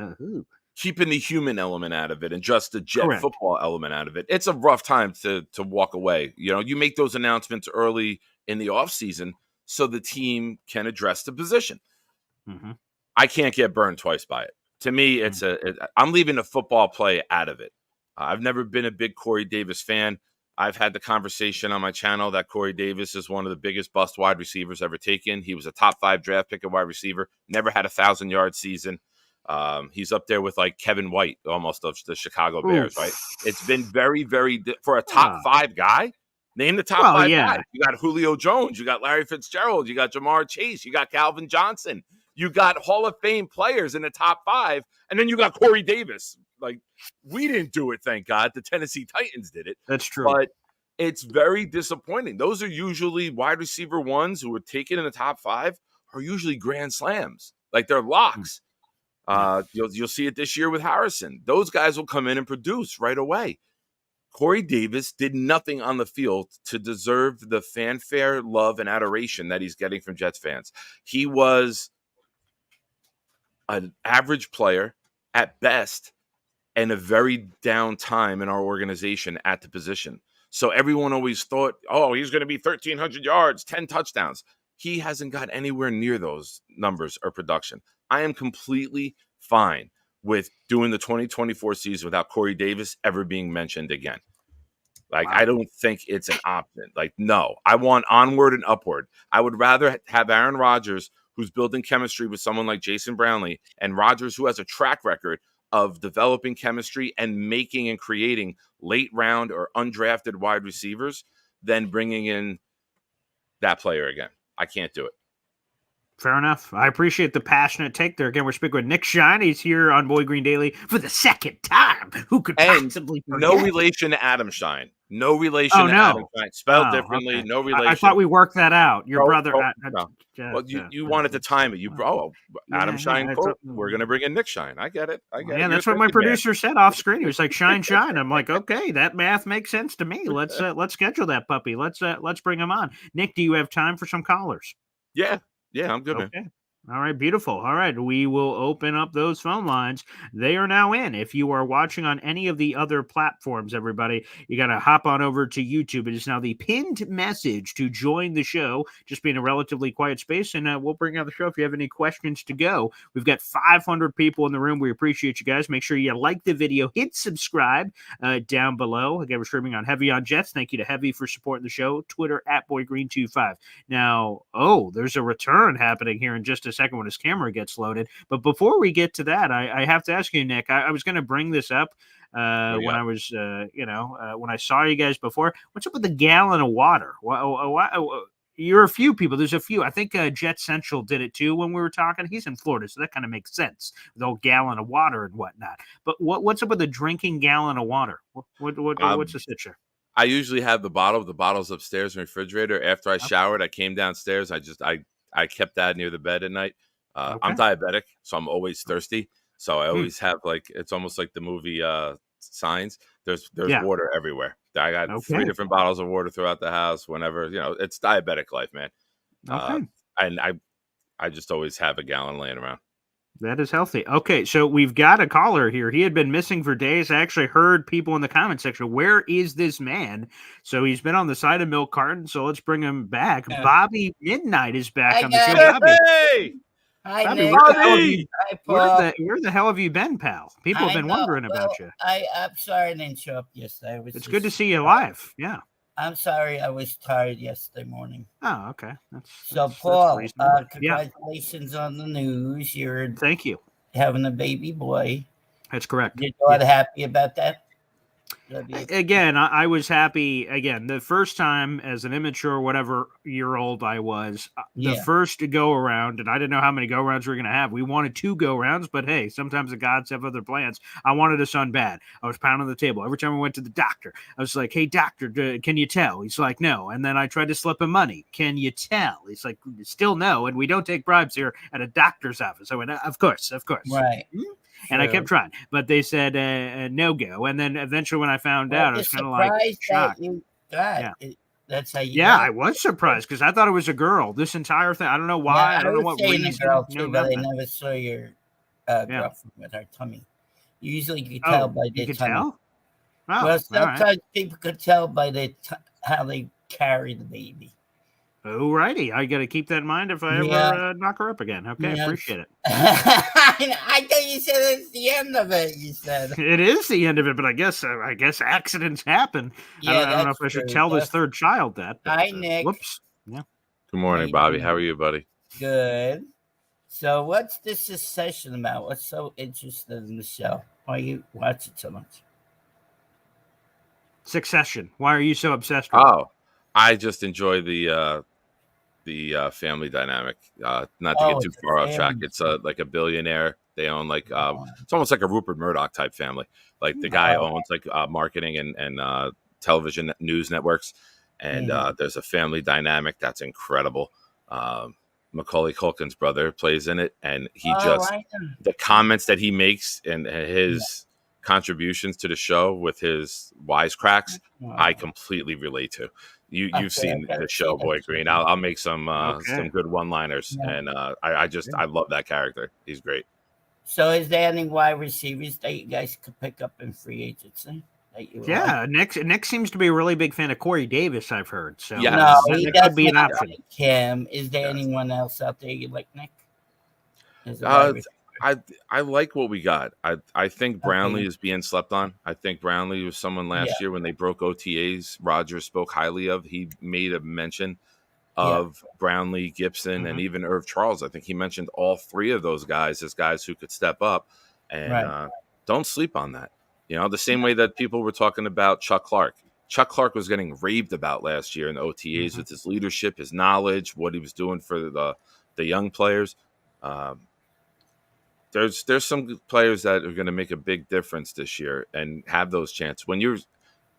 keeping the human element out of it and just the Jet football element out of it, it's a rough time to walk away. You know, you make those announcements early in the offseason so the team can address the position. Mm-hmm. I can't get burned twice by it. To me, I'm leaving the football play out of it. I've never been a big Corey Davis fan. I've had the conversation on my channel that Corey Davis is one of the biggest bust wide receivers ever taken. He was a top 5 draft pick at wide receiver, never had a 1,000-yard season. He's up there with like Kevin White, almost of the Chicago Bears, right? It's been very, very for a top 5 guy. Name the top 5 guys. You got Julio Jones, you got Larry Fitzgerald, you got Jamar Chase, you got Calvin Johnson, you got Hall of Fame players in the top 5, and then you got Corey Davis. Like, we didn't do it, thank God. The Tennessee Titans did it. That's true. But it's very disappointing. Those are usually wide receiver ones who are taken in the top 5 are usually grand slams. Like, they're locks. You'll see it this year with Harrison. Those guys will come in and produce right away. Corey Davis did nothing on the field to deserve the fanfare, love, and adoration that he's getting from Jets fans. He was an average player at best and a very down time in our organization at the position. So everyone always thought, oh, he's going to be 1,300 yards, 10 touchdowns. He hasn't got anywhere near those numbers or production. I am completely fine with doing the 2024 season without Corey Davis ever being mentioned again. Like, I don't think it's an option. Like, no, I want onward and upward. I would rather have Aaron Rodgers, who's building chemistry with someone like Jason Brownlee, and Rodgers, who has a track record of developing chemistry and making and creating late round or undrafted wide receivers, than bringing in that player again. I can't do it. Fair enough. I appreciate the passionate take there. Again, we're speaking with Nick Shine. He's here on Boy Green Daily for the second time. Who could And possibly forget? no relation to Adam Shine. No relation to Adam Shine. Spelled differently. Okay. No relation. I thought we worked that out. Your brother. No. Well, you wanted to time it. Adam Shine quote. We're going to bring in Nick Shine. I get it. Yeah, that's what my producer said off screen. He was like, "Shine, shine." I'm like, okay, that math makes sense to me. Let's schedule that puppy. Let's bring him on. Nick, do you have time for some callers? Yeah, I'm good, man. Okay. All right, beautiful. All right, we will open up those phone lines. They are now in. If you are watching on any of the other platforms, everybody, you got to hop on over to YouTube. It is now the pinned message to join the show. Just be in a relatively quiet space, and we'll bring out the show if you have any questions to go. We've got 500 people in the room. We appreciate you guys. Make sure you like the video. Hit subscribe down below. Again, we're streaming on Heavy on Jets. Thank you to Heavy for supporting the show. Twitter @BoyGreen25. Now, there's a return happening here in just a second when his camera gets loaded. But before we get to that, I have to ask you, Nick, I was going to bring this up when I was, when I saw you guys before. What's up with the gallon of water? You're a few people. There's a few. I think Jet Central did it too when we were talking. He's in Florida, so that kind of makes sense. The whole gallon of water and whatnot. But what's up with the drinking gallon of water? What's the situation? I usually have the bottle. The bottle's upstairs in the refrigerator. After I showered, I came downstairs. I kept that near the bed at night. I'm diabetic, so I'm always thirsty. So I always have it's almost like the movie Signs. There's water everywhere. I got 3 different bottles of water throughout the house. Whenever it's diabetic life, man. And I just always have a gallon laying around. That is healthy. Okay, so we've got a caller here. He had been missing for days. I actually heard people in the comment section, where is this man? So he's been on the side of milk carton, so let's bring him back. Yeah. Bobby Midnight is back on the show. Bobby. Hey! Hi, Bobby, Nick. Where the hell have you been, pal? People have been wondering about you. I'm sorry I didn't show up yesterday. It's good to see you live. Yeah. I'm sorry I was tired yesterday morning. Oh, okay. Paul, congratulations on the news. Thank you. Having a baby boy. That's correct. You're not happy about that? Again, I was happy. Again, the first time as an immature, whatever year old I was, the first go around, and I didn't know how many go rounds we were going to have. We wanted 2 go rounds, but hey, sometimes the gods have other plans. I wanted a son bad. I was pounding the table. Every time I went to the doctor, I was like, hey, doctor, can you tell? He's like, no. And then I tried to slip him money. Can you tell? He's like, still no. And we don't take bribes here at a doctor's office. I went, of course. Right. Mm-hmm. And I kept trying, but they said no go. And then eventually, when I found out, I was kind of like shocked. That's how you. Yeah, I was surprised because I thought it was a girl. This entire thing, I don't know why. I don't know what reason. Girl too, but I never saw your girlfriend with her tummy. Usually, you can tell by the tummy. Tell? Oh, well, sometimes people could tell by how they carry the baby. Oh, righty. I got to keep that in mind if I ever knock her up again. Okay, appreciate it. I thought you said it's the end of it. You said it is the end of it, but I guess accidents happen. Yeah, I don't know if I should tell this third child that. But, hi, Nick. Whoops. Yeah. Good morning, Bobby. How are you, buddy? Good. So, what's this session about? What's so interesting in the show? Why you watch it so much? Succession. Why are you so obsessed with it? I just enjoy the family dynamic. Not to get too far off track. It's like a billionaire. They own it's almost like a Rupert Murdoch type family. Like the guy owns marketing and television news networks, and there's a family dynamic that's incredible. Macaulay Culkin's brother plays in it, and he the comments that he makes and his contributions to the show with his wisecracks, I completely relate to. You've seen the show, Boy Green. I'll make some good one-liners, and I love that character. He's great. So, is there any wide receivers that you guys could pick up in free agency? Nick seems to be a really big fan of Corey Davis. I've heard. So that could be an option. Kim, is there anyone else out there you like, Nick? I like what we got. I think Brownlee is being slept on. I think Brownlee was someone last year when they broke OTAs. Rodgers spoke highly of. He made a mention of Brownlee, Gibson, and even Irv Charles. I think he mentioned all 3 of those guys as guys who could step up. And don't sleep on that. The same way that people were talking about Chuck Clark. Chuck Clark was getting raved about last year in the OTAs with his leadership, his knowledge, what he was doing for the the young players. There's some players that are going to make a big difference this year and have those chances. When you're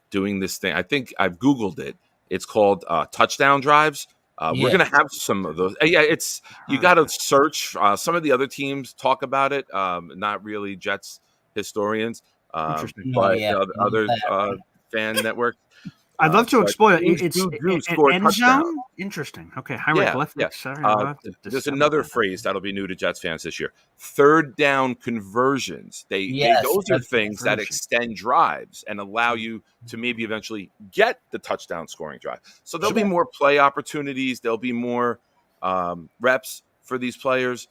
doing this thing, I think I've Googled it. It's called touchdown drives. We're going to have some of those. Yeah, you got to search. Some of the other teams talk about it. Not really Jets historians, but other fan networks. I'd love to explore it. It's score end touchdown. zone. Interesting. Okay, hieroglyphics. Yeah. There's another phrase that'll be new to Jets fans this year: third down conversions. Those are things that extend drives and allow you to maybe eventually get the touchdown scoring drive. So there'll be more play opportunities. There'll be more reps for these players.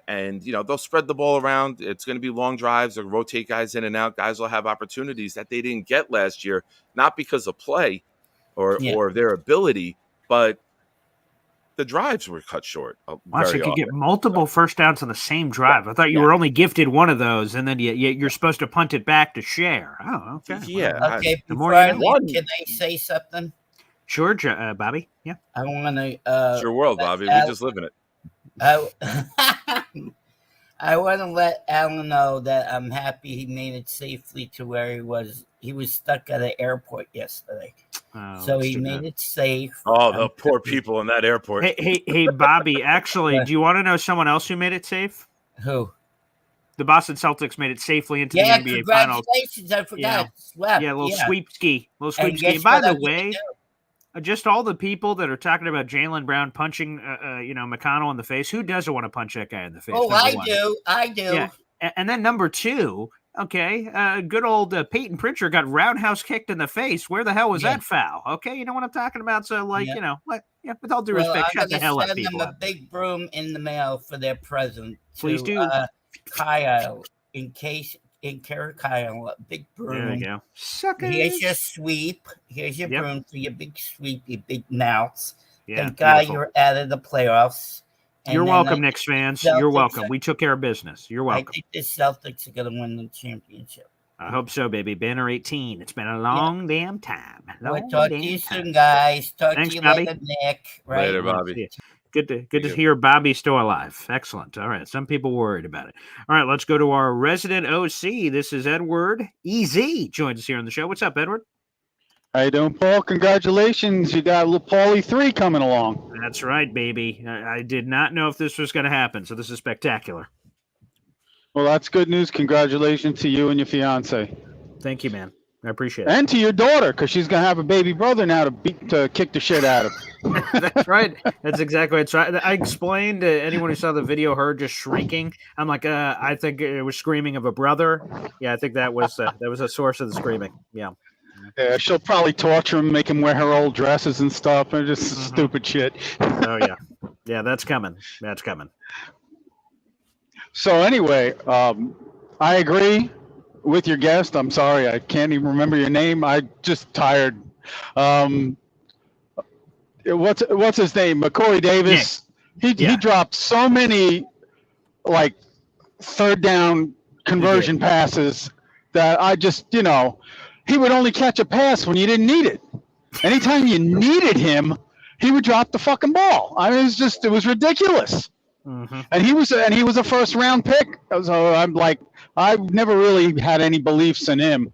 And they'll spread the ball around. It's going to be long drives or rotate guys in and out. Guys will have opportunities that they didn't get last year, not because of play or their ability, but the drives were cut short. Wow, so you could get multiple first downs on the same drive. I thought you were only gifted one, of those, and then you're supposed to punt it back to share. Oh, okay. Yeah. Okay. Before I leave, can I say something? Sure, Bobby. Yeah. I want to. It's your world, Bobby. We just live in it. I want to let Alan know that I'm happy he made it safely to where he was. He was stuck at an airport yesterday, so he made it safe. Oh, the poor people in that airport. Hey, Bobby. Actually, do you want to know someone else who made it safe? Who? The Boston Celtics made it safely into the NBA Finals. Congratulations! I forgot. Yeah, a little sweep ski. By the way, just all the people that are talking about Jaylen Brown punching, McConnell in the face. Who doesn't want to punch that guy in the face? Oh, I do. Yeah. And then number two, good old Peyton Pritchard got roundhouse kicked in the face. Where the hell was that foul? Okay, you know what I'm talking about. So, with all due respect, shut the hell up, people. I'm going to send them a big broom in the mail for their present. Please do. Kyle, in Kyle, a big broom. There you go. Suckers. Here's your sweep. Here's your broom for your big sweep, your big mouths. Yeah, Thank God you're out of the playoffs. And you're welcome, Knicks fans. You're welcome. We took care of business. You're welcome. I think the Celtics are going to win the championship. I hope so, baby. Banner 18. It's been a long damn time. We'll talk to you soon, guys. Thanks, to you Bobby. later, Nick. Right? Later, Bobby. Good to hear Bobby's still alive. Excellent. All right. Some people worried about it. All right. Let's go to our resident OC. This is Edward EZ. Joins us here on the show. What's up, Edward? How you doing, Paul? Congratulations. You got a little Paulie 3 coming along. That's right, baby. I did not know if this was going to happen, so this is spectacular. Well, that's good news. Congratulations to you and your fiance. Thank you, man. I appreciate it. And to your daughter, because she's going to have a baby brother now to kick the shit out of. That's right. That's exactly right. So I explained to anyone who saw the video, her just shrieking. I'm like, I think it was screaming of a brother. Yeah, I think that was a source of the screaming. Yeah. Yeah, she'll probably torture him, make him wear her old dresses and stuff, and just stupid shit. Oh yeah, yeah, that's coming. That's coming. So anyway, I agree with your guest. I'm sorry, I can't even remember your name. I just tired. What's his name? McCoy Davis. He dropped so many like third down conversion passes that I just he would only catch a pass when you didn't need it. Anytime you needed him, he would drop the fucking ball. I mean, it was ridiculous. Mm-hmm. And he was a first round pick. So I'm like, I've never really had any beliefs in him.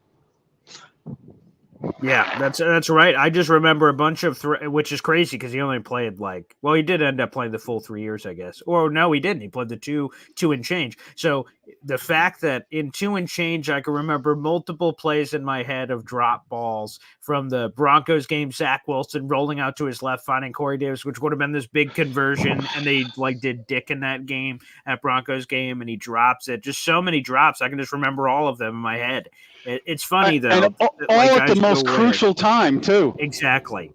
Yeah, that's right. I just remember a bunch of which is crazy because he only played he did end up playing the full 3 years, I guess. Or no, he didn't. He played the two and change. So the fact that in 2 and change, I can remember multiple plays in my head of drop balls from the Broncos game, Zach Wilson rolling out to his left, finding Corey Davis, which would have been this big conversion. And they did Dick in that game at Broncos game, and he drops it. Just so many drops. I can just remember all of them in my head. It's funny, though. And all at the most crucial time, too. Exactly.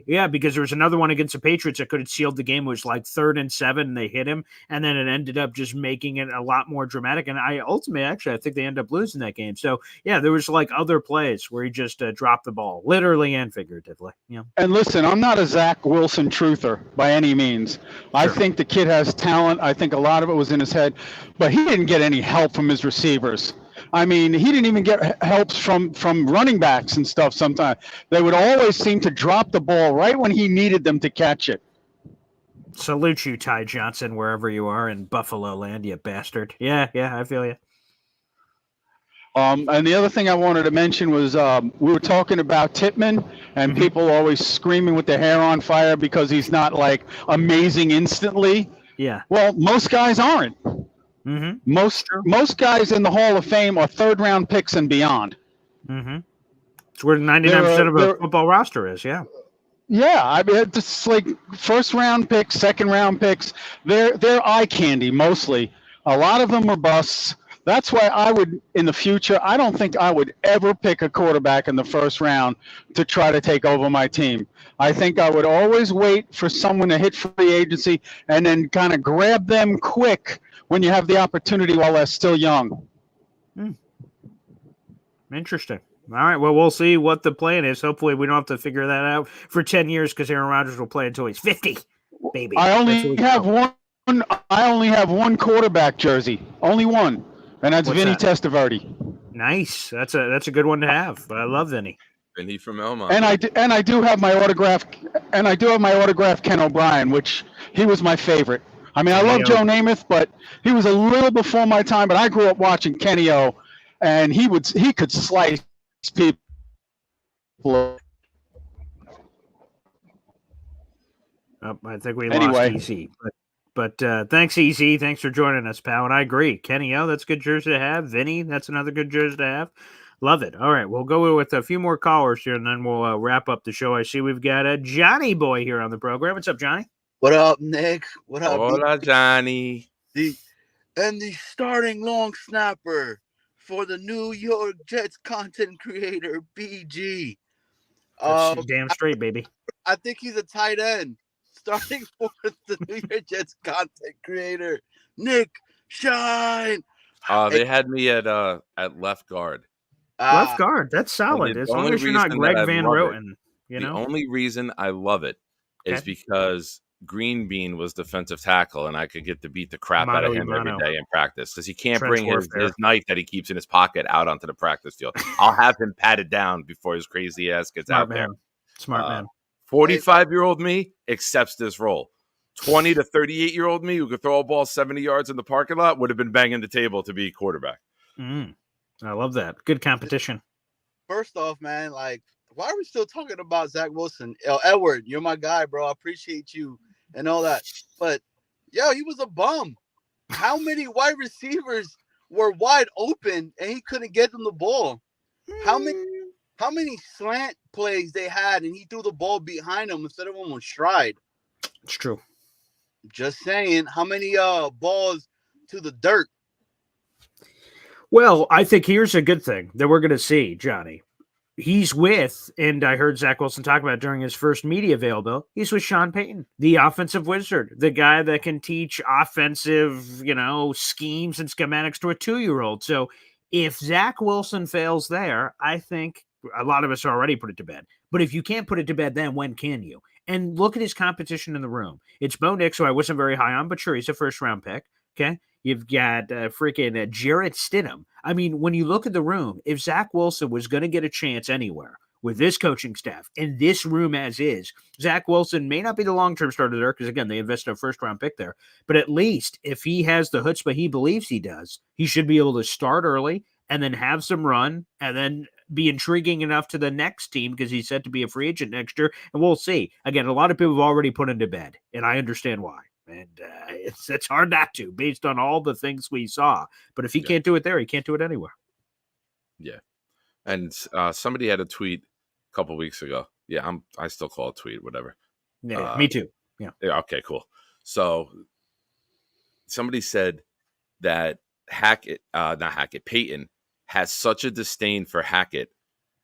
Yeah, because there was another one against the Patriots that could have sealed the game. It was 3rd and 7, and they hit him. And then it ended up just making it a lot more dramatic. And I think they ended up losing that game. So, yeah, there was other plays where he just dropped the ball, literally and figuratively. Yeah. And listen, I'm not a Zach Wilson truther by any means. Sure. I think the kid has talent. I think a lot of it was in his head. But he didn't get any help from his receivers. I mean, he didn't even get helps from running backs and stuff sometimes. They would always seem to drop the ball right when he needed them to catch it. Salute you, Ty Johnson, wherever you are in Buffalo land, you bastard. Yeah, I feel you. And the other thing I wanted to mention was we were talking about Tippmann and people always screaming with their hair on fire because he's not like amazing instantly. Yeah. Well, most guys aren't. Most guys in the Hall of Fame are third-round picks and beyond. It's where 99% of a football roster is. Yeah. Yeah, I mean, it's like first-round picks, second-round picks. They're eye candy mostly. A lot of them are busts. That's why I would, in the future, I don't think I would ever pick a quarterback in the first round to try to take over my team. I think I would always wait for someone to hit free agency and then kind of grab them quick when you have the opportunity while they're still young. Interesting. All right, well, we'll see what the plan is. Hopefully we don't have to figure that out for 10 years because Aaron Rodgers will play until he's 50, baby. I only have one quarterback jersey. Only one. And that's Vinny Testaverde. Nice. That's a good one to have. I love Vinny. Vinny from Elmont. And I do have my autograph. And I do have my autograph Ken O'Brien, which he was my favorite. I mean, I love Joe Namath, but he was a little before my time. But I grew up watching Kenny O, and he could slice people. I think we lost EC. But thanks, EZ. Thanks for joining us, pal. And I agree. Kenny O, that's a good jersey to have. Vinny, that's another good jersey to have. Love it. All right, we'll go with a few more callers here, and then we'll wrap up the show. I see we've got a Johnny boy here on the program. What's up, Johnny? What up, Nick? What up? Hola, Johnny. The starting long snapper for the New York Jets content creator, BG. That's damn straight, baby. I think he's a tight end. Starting for the New York Jets content creator, Nick Shine. They had me at left guard. Left guard, that's solid. As long as you're not Greg Van Roten, you know. The only reason I love it is because Green Bean was defensive tackle, and I could get to beat the crap out of him every day in practice because he can't bring his knife that he keeps in his pocket out onto the practice field. I'll have him patted down before his crazy ass gets out there. Smart man. 45-year-old me accepts this role. 20 to 38-year-old me who could throw a ball 70 yards in the parking lot would have been banging the table to be quarterback. I love that. Good competition. First off, man, like, why are we still talking about Zach Wilson? Edward, you're my guy, bro. I appreciate you and all that. But, he was a bum. How many wide receivers were wide open and he couldn't get them the ball? How many slant plays they had and he threw the ball behind him instead of on stride? It's true. Just saying, how many balls to the dirt? Well, I think here's a good thing that we're going to see, Johnny. He's with, and I heard Zach Wilson talk about it during his first media availability, he's with Sean Payton, the offensive wizard, the guy that can teach offensive, schemes and schematics to a 2-year-old. So if Zach Wilson fails there, I think a lot of us already put it to bed. But if you can't put it to bed, then when can you? And look at his competition in the room. It's Bo Nix, who I wasn't very high on, but sure, he's a first-round pick. Okay, you've got freaking Jarrett Stidham. I mean, when you look at the room, if Zach Wilson was going to get a chance anywhere with this coaching staff and this room as is, Zach Wilson may not be the long-term starter there because, again, they invested a first-round pick there. But at least if he has the chutzpah he believes he does, he should be able to start early and then have some run and then be intriguing enough to the next team because he's set to be a free agent next year. And we'll see. Again, a lot of people have already put him to bed, and I understand why. And it's hard not to, based on all the things we saw. But if he can't do it there, he can't do it anywhere. Yeah. And somebody had a tweet a couple weeks ago. Yeah, I still call it a tweet, whatever. Yeah, me too. Yeah. Okay, cool. So somebody said that Peyton has such a disdain for Hackett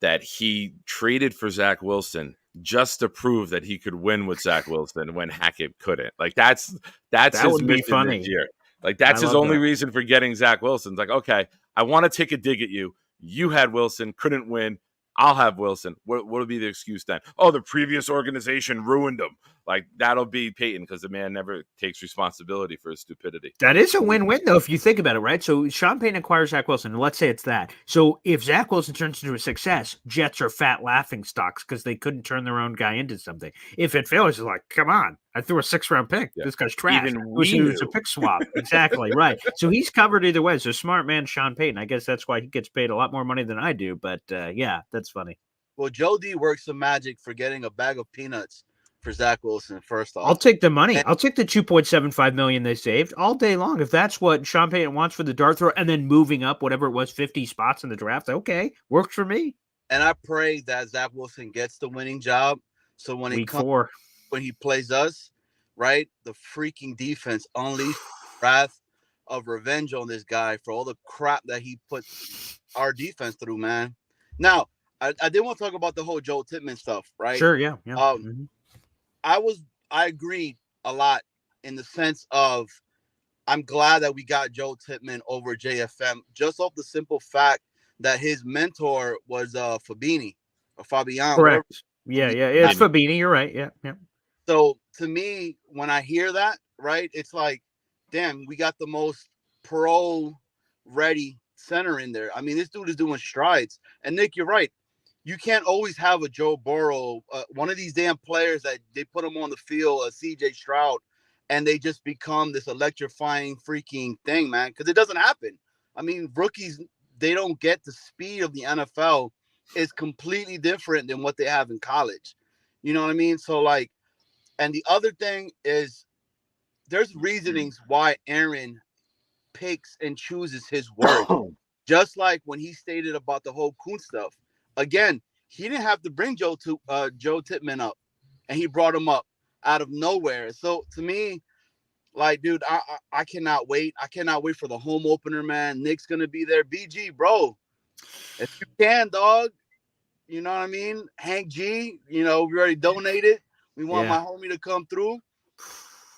that he traded for Zach Wilson just to prove that he could win with Zach Wilson when Hackett couldn't. Like that's his mission this year. Like that's his only reason for getting Zach Wilson. It's like, okay, I want to take a dig at you. You had Wilson, couldn't win. I'll have Wilson. What will be the excuse then? Oh, the previous organization ruined him. Like, that'll be Peyton because the man never takes responsibility for his stupidity. That is a win-win, though, if you think about it, right? So Sean Payton acquires Zach Wilson, and let's say it's that. So if Zach Wilson turns into a success, Jets are fat laughing stocks because they couldn't turn their own guy into something. If it fails, it's like, come on. I threw a 6th-round pick. Yeah. This guy's trash. Even It was a pick swap. Exactly, right. So he's covered either way. So smart man, Sean Payton. I guess that's why he gets paid a lot more money than I do. But yeah, that's funny. Well, Joe D works some magic for getting a bag of peanuts for Zach Wilson, first off. I'll take the money. I'll take the $2.75 million they saved all day long. If that's what Sean Payton wants for the dart throw and then moving up whatever it was, 50 spots in the draft, okay, works for me. And I pray that Zach Wilson gets the winning job. So when Week 4. When he plays us, right, the freaking defense unleashed wrath of revenge on this guy for all the crap that he put our defense through, man. Now, I did want to talk about the whole Joe Tippmann stuff, right? Sure, yeah. I agreed a lot in the sense of I'm glad that we got Joe Tippmann over JFM just off the simple fact that his mentor was Fabini or Fabian. Correct. Yeah. It's Fabini. You're right. Yeah. So to me, when I hear that, right, it's like, damn, we got the most pro-ready center in there. I mean, this dude is doing strides. And Nick, you're right. You can't always have a Joe Burrow, one of these damn players that they put him on the field, a CJ Stroud, and they just become this electrifying freaking thing, man, because it doesn't happen. I mean, rookies, they don't get the speed of the NFL. It's completely different than what they have in college. You know what I mean? So, like, and the other thing is there's reasonings why Aaron picks and chooses his words. Just like when he stated about the whole Kuhn stuff. Again, he didn't have to bring Joe Tippmann up, and he brought him up out of nowhere. So to me, like, dude, I cannot wait. I cannot wait for the home opener, man. Nick's gonna be there. BG, bro, if you can, dog. You know what I mean? Hank G, we already donated. We want my homie to come through.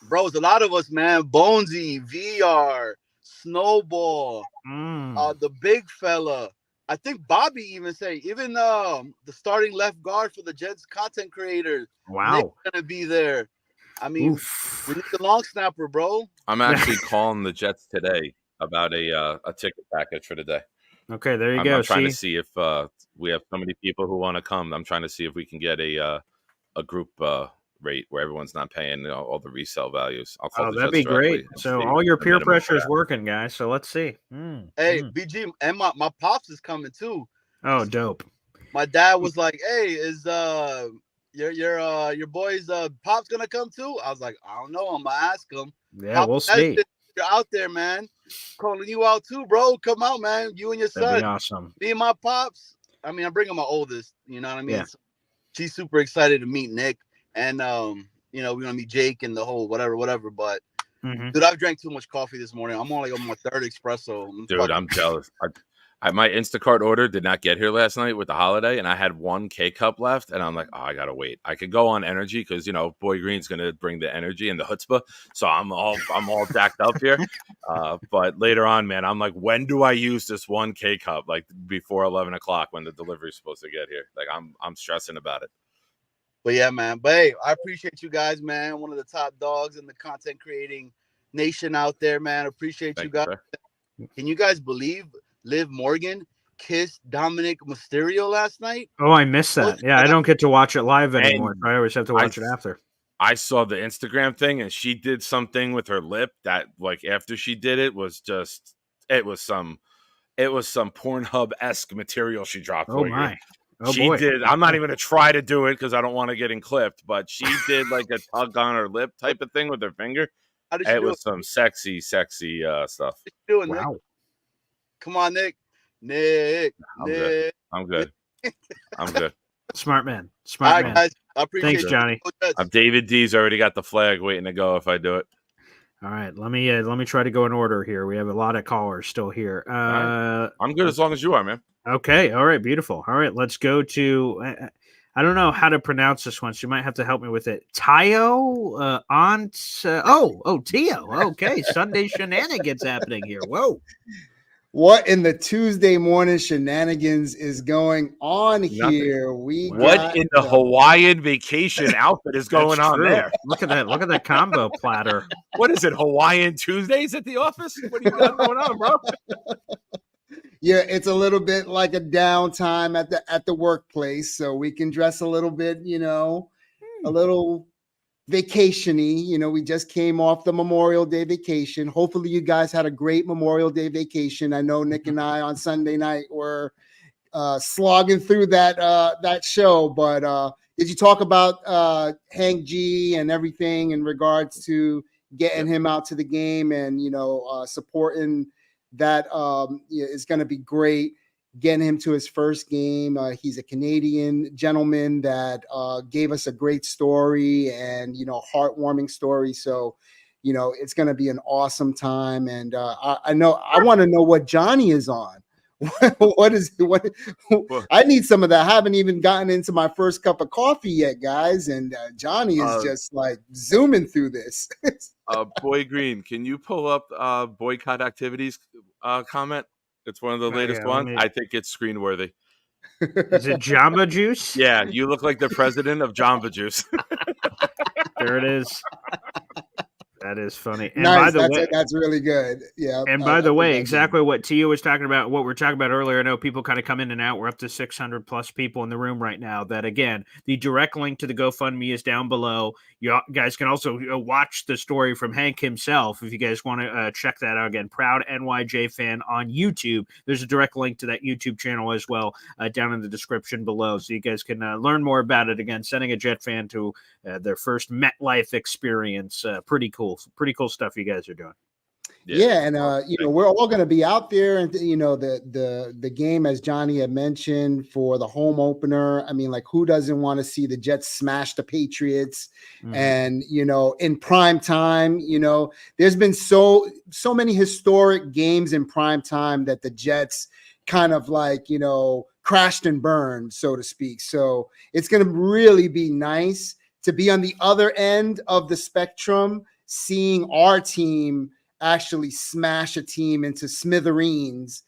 Bro, it's a lot of us, man. Bonesy, VR, Snowball, the big fella. I think Bobby even the starting left guard for the Jets content creators. Wow. Nick's gonna be there. I mean, we need the long snapper, bro. I'm actually calling the Jets today about a ticket package for today. Okay, there you go. I'm trying to see if we have so many people who want to come. I'm trying to see if we can get a group rate where everyone's not paying all the resale values. I'll call that'd be great. So all your peer pressure is working, guys. So let's see. Hey, BG, and my pops is coming too. Oh, dope. My dad was like, "Hey, is your boy's pops gonna come too?" I was like, "I don't know. I'm gonna ask him." Yeah, Pop, we'll see. You're out there, man. Calling you out too, bro. Come out, man. You and your son. That'd be awesome. Me and my pops. I mean, I'm bringing my oldest. You know what I mean? Yeah. So she's super excited to meet Nick, and we're gonna meet Jake and the whole whatever. But dude, I've drank too much coffee this morning. I'm only on my 3rd espresso. Dude, I'm jealous. My Instacart order did not get here last night with the holiday, and I had 1 K-cup left, and I'm like, oh, I gotta wait. I could go on energy because Boy Green's gonna bring the energy and the chutzpah, so I'm all jacked up here. But later on, man, I'm like, when do I use this 1 K-cup? Like before 11 o'clock when the delivery's supposed to get here. Like I'm stressing about it. But yeah, man. But hey, I appreciate you guys, man. One of the top dogs in the content creating nation out there, man. Appreciate you guys. Can you guys believe Liv Morgan kissed Dominic Mysterio last night? Oh, I missed that. Yeah, I don't get to watch it live anymore. I always have to watch it after. I saw the Instagram thing, and she did something with her lip that, like, after she did it was just, it was some Pornhub-esque material she dropped. Oh my! Oh, she boy. did. I'm not even gonna try to do it because I don't want to get in clipped. But she did like a tug on her lip type of thing with her finger. How did she it do was some sexy stuff. What you doing, wow. Nick? Come on, Nick. Nick. I'm good. I'm good. Smart man. All right, guys. I appreciate Thanks, Johnny. David D's already got the flag waiting to go if I do it. All right, let me try to go in order here. We have a lot of callers still here. Right. I'm good as long as you are, man. Okay, all right, beautiful. All right, let's go to. I don't know how to pronounce this one, so you might have to help me with it. Tio, Tio. Okay, Sunday shenanigans happening here. Whoa. What in the Tuesday morning shenanigans is going on here? What in the Hawaiian vacation outfit is going on there? Look at that! Look at that combo platter. What is it? Hawaiian Tuesdays at the office? What do you got going on, bro? Yeah, it's a little bit like a downtime at the workplace, so we can dress a little bit, a little vacation-y. We just came off the Memorial Day vacation. Hopefully you guys had a great Memorial Day vacation. I know Nick and I on Sunday night were slogging through that show, but did you talk about Hank G and everything in regards to getting him out to the game and supporting that is going to be great, getting him to his first game. He's a Canadian gentleman that gave us a great story and heartwarming story. So it's going to be an awesome time. And I want to know what Johnny is on. What I need some of that. I haven't even gotten into my first cup of coffee yet, guys, and Johnny is just like zooming through this. Boy Green, can you pull up boycott activities comment? It's one of the latest ones. I think it's screen worthy. Is it Jamba Juice? Yeah, you look like the president of Jamba Juice. There it is. That is funny. And nice. By the way, that's really good. Yeah. And by the way, exactly what Tia was talking about, what we're talking about earlier. I know people kind of come in and out. We're up to 600 plus people in the room right now. That again, the direct link to the GoFundMe is down below. You guys can also watch the story from Hank himself if you guys want to check that out. Again, Proud NYJ Fan on YouTube. There's a direct link to that YouTube channel as well down in the description below, so you guys can learn more about it. Again, sending a Jet fan to their first MetLife experience. Pretty cool stuff you guys are doing. Yeah, and we're all going to be out there, and the game, as Johnny had mentioned, for the home opener. I mean, like, who doesn't want to see the Jets smash the Patriots? Mm-hmm. And in prime time, there's been so many historic games in prime time that the Jets kind of like crashed and burned, so to speak. So it's going to really be nice to be on the other end of the spectrum, seeing our team actually smash a team into smithereens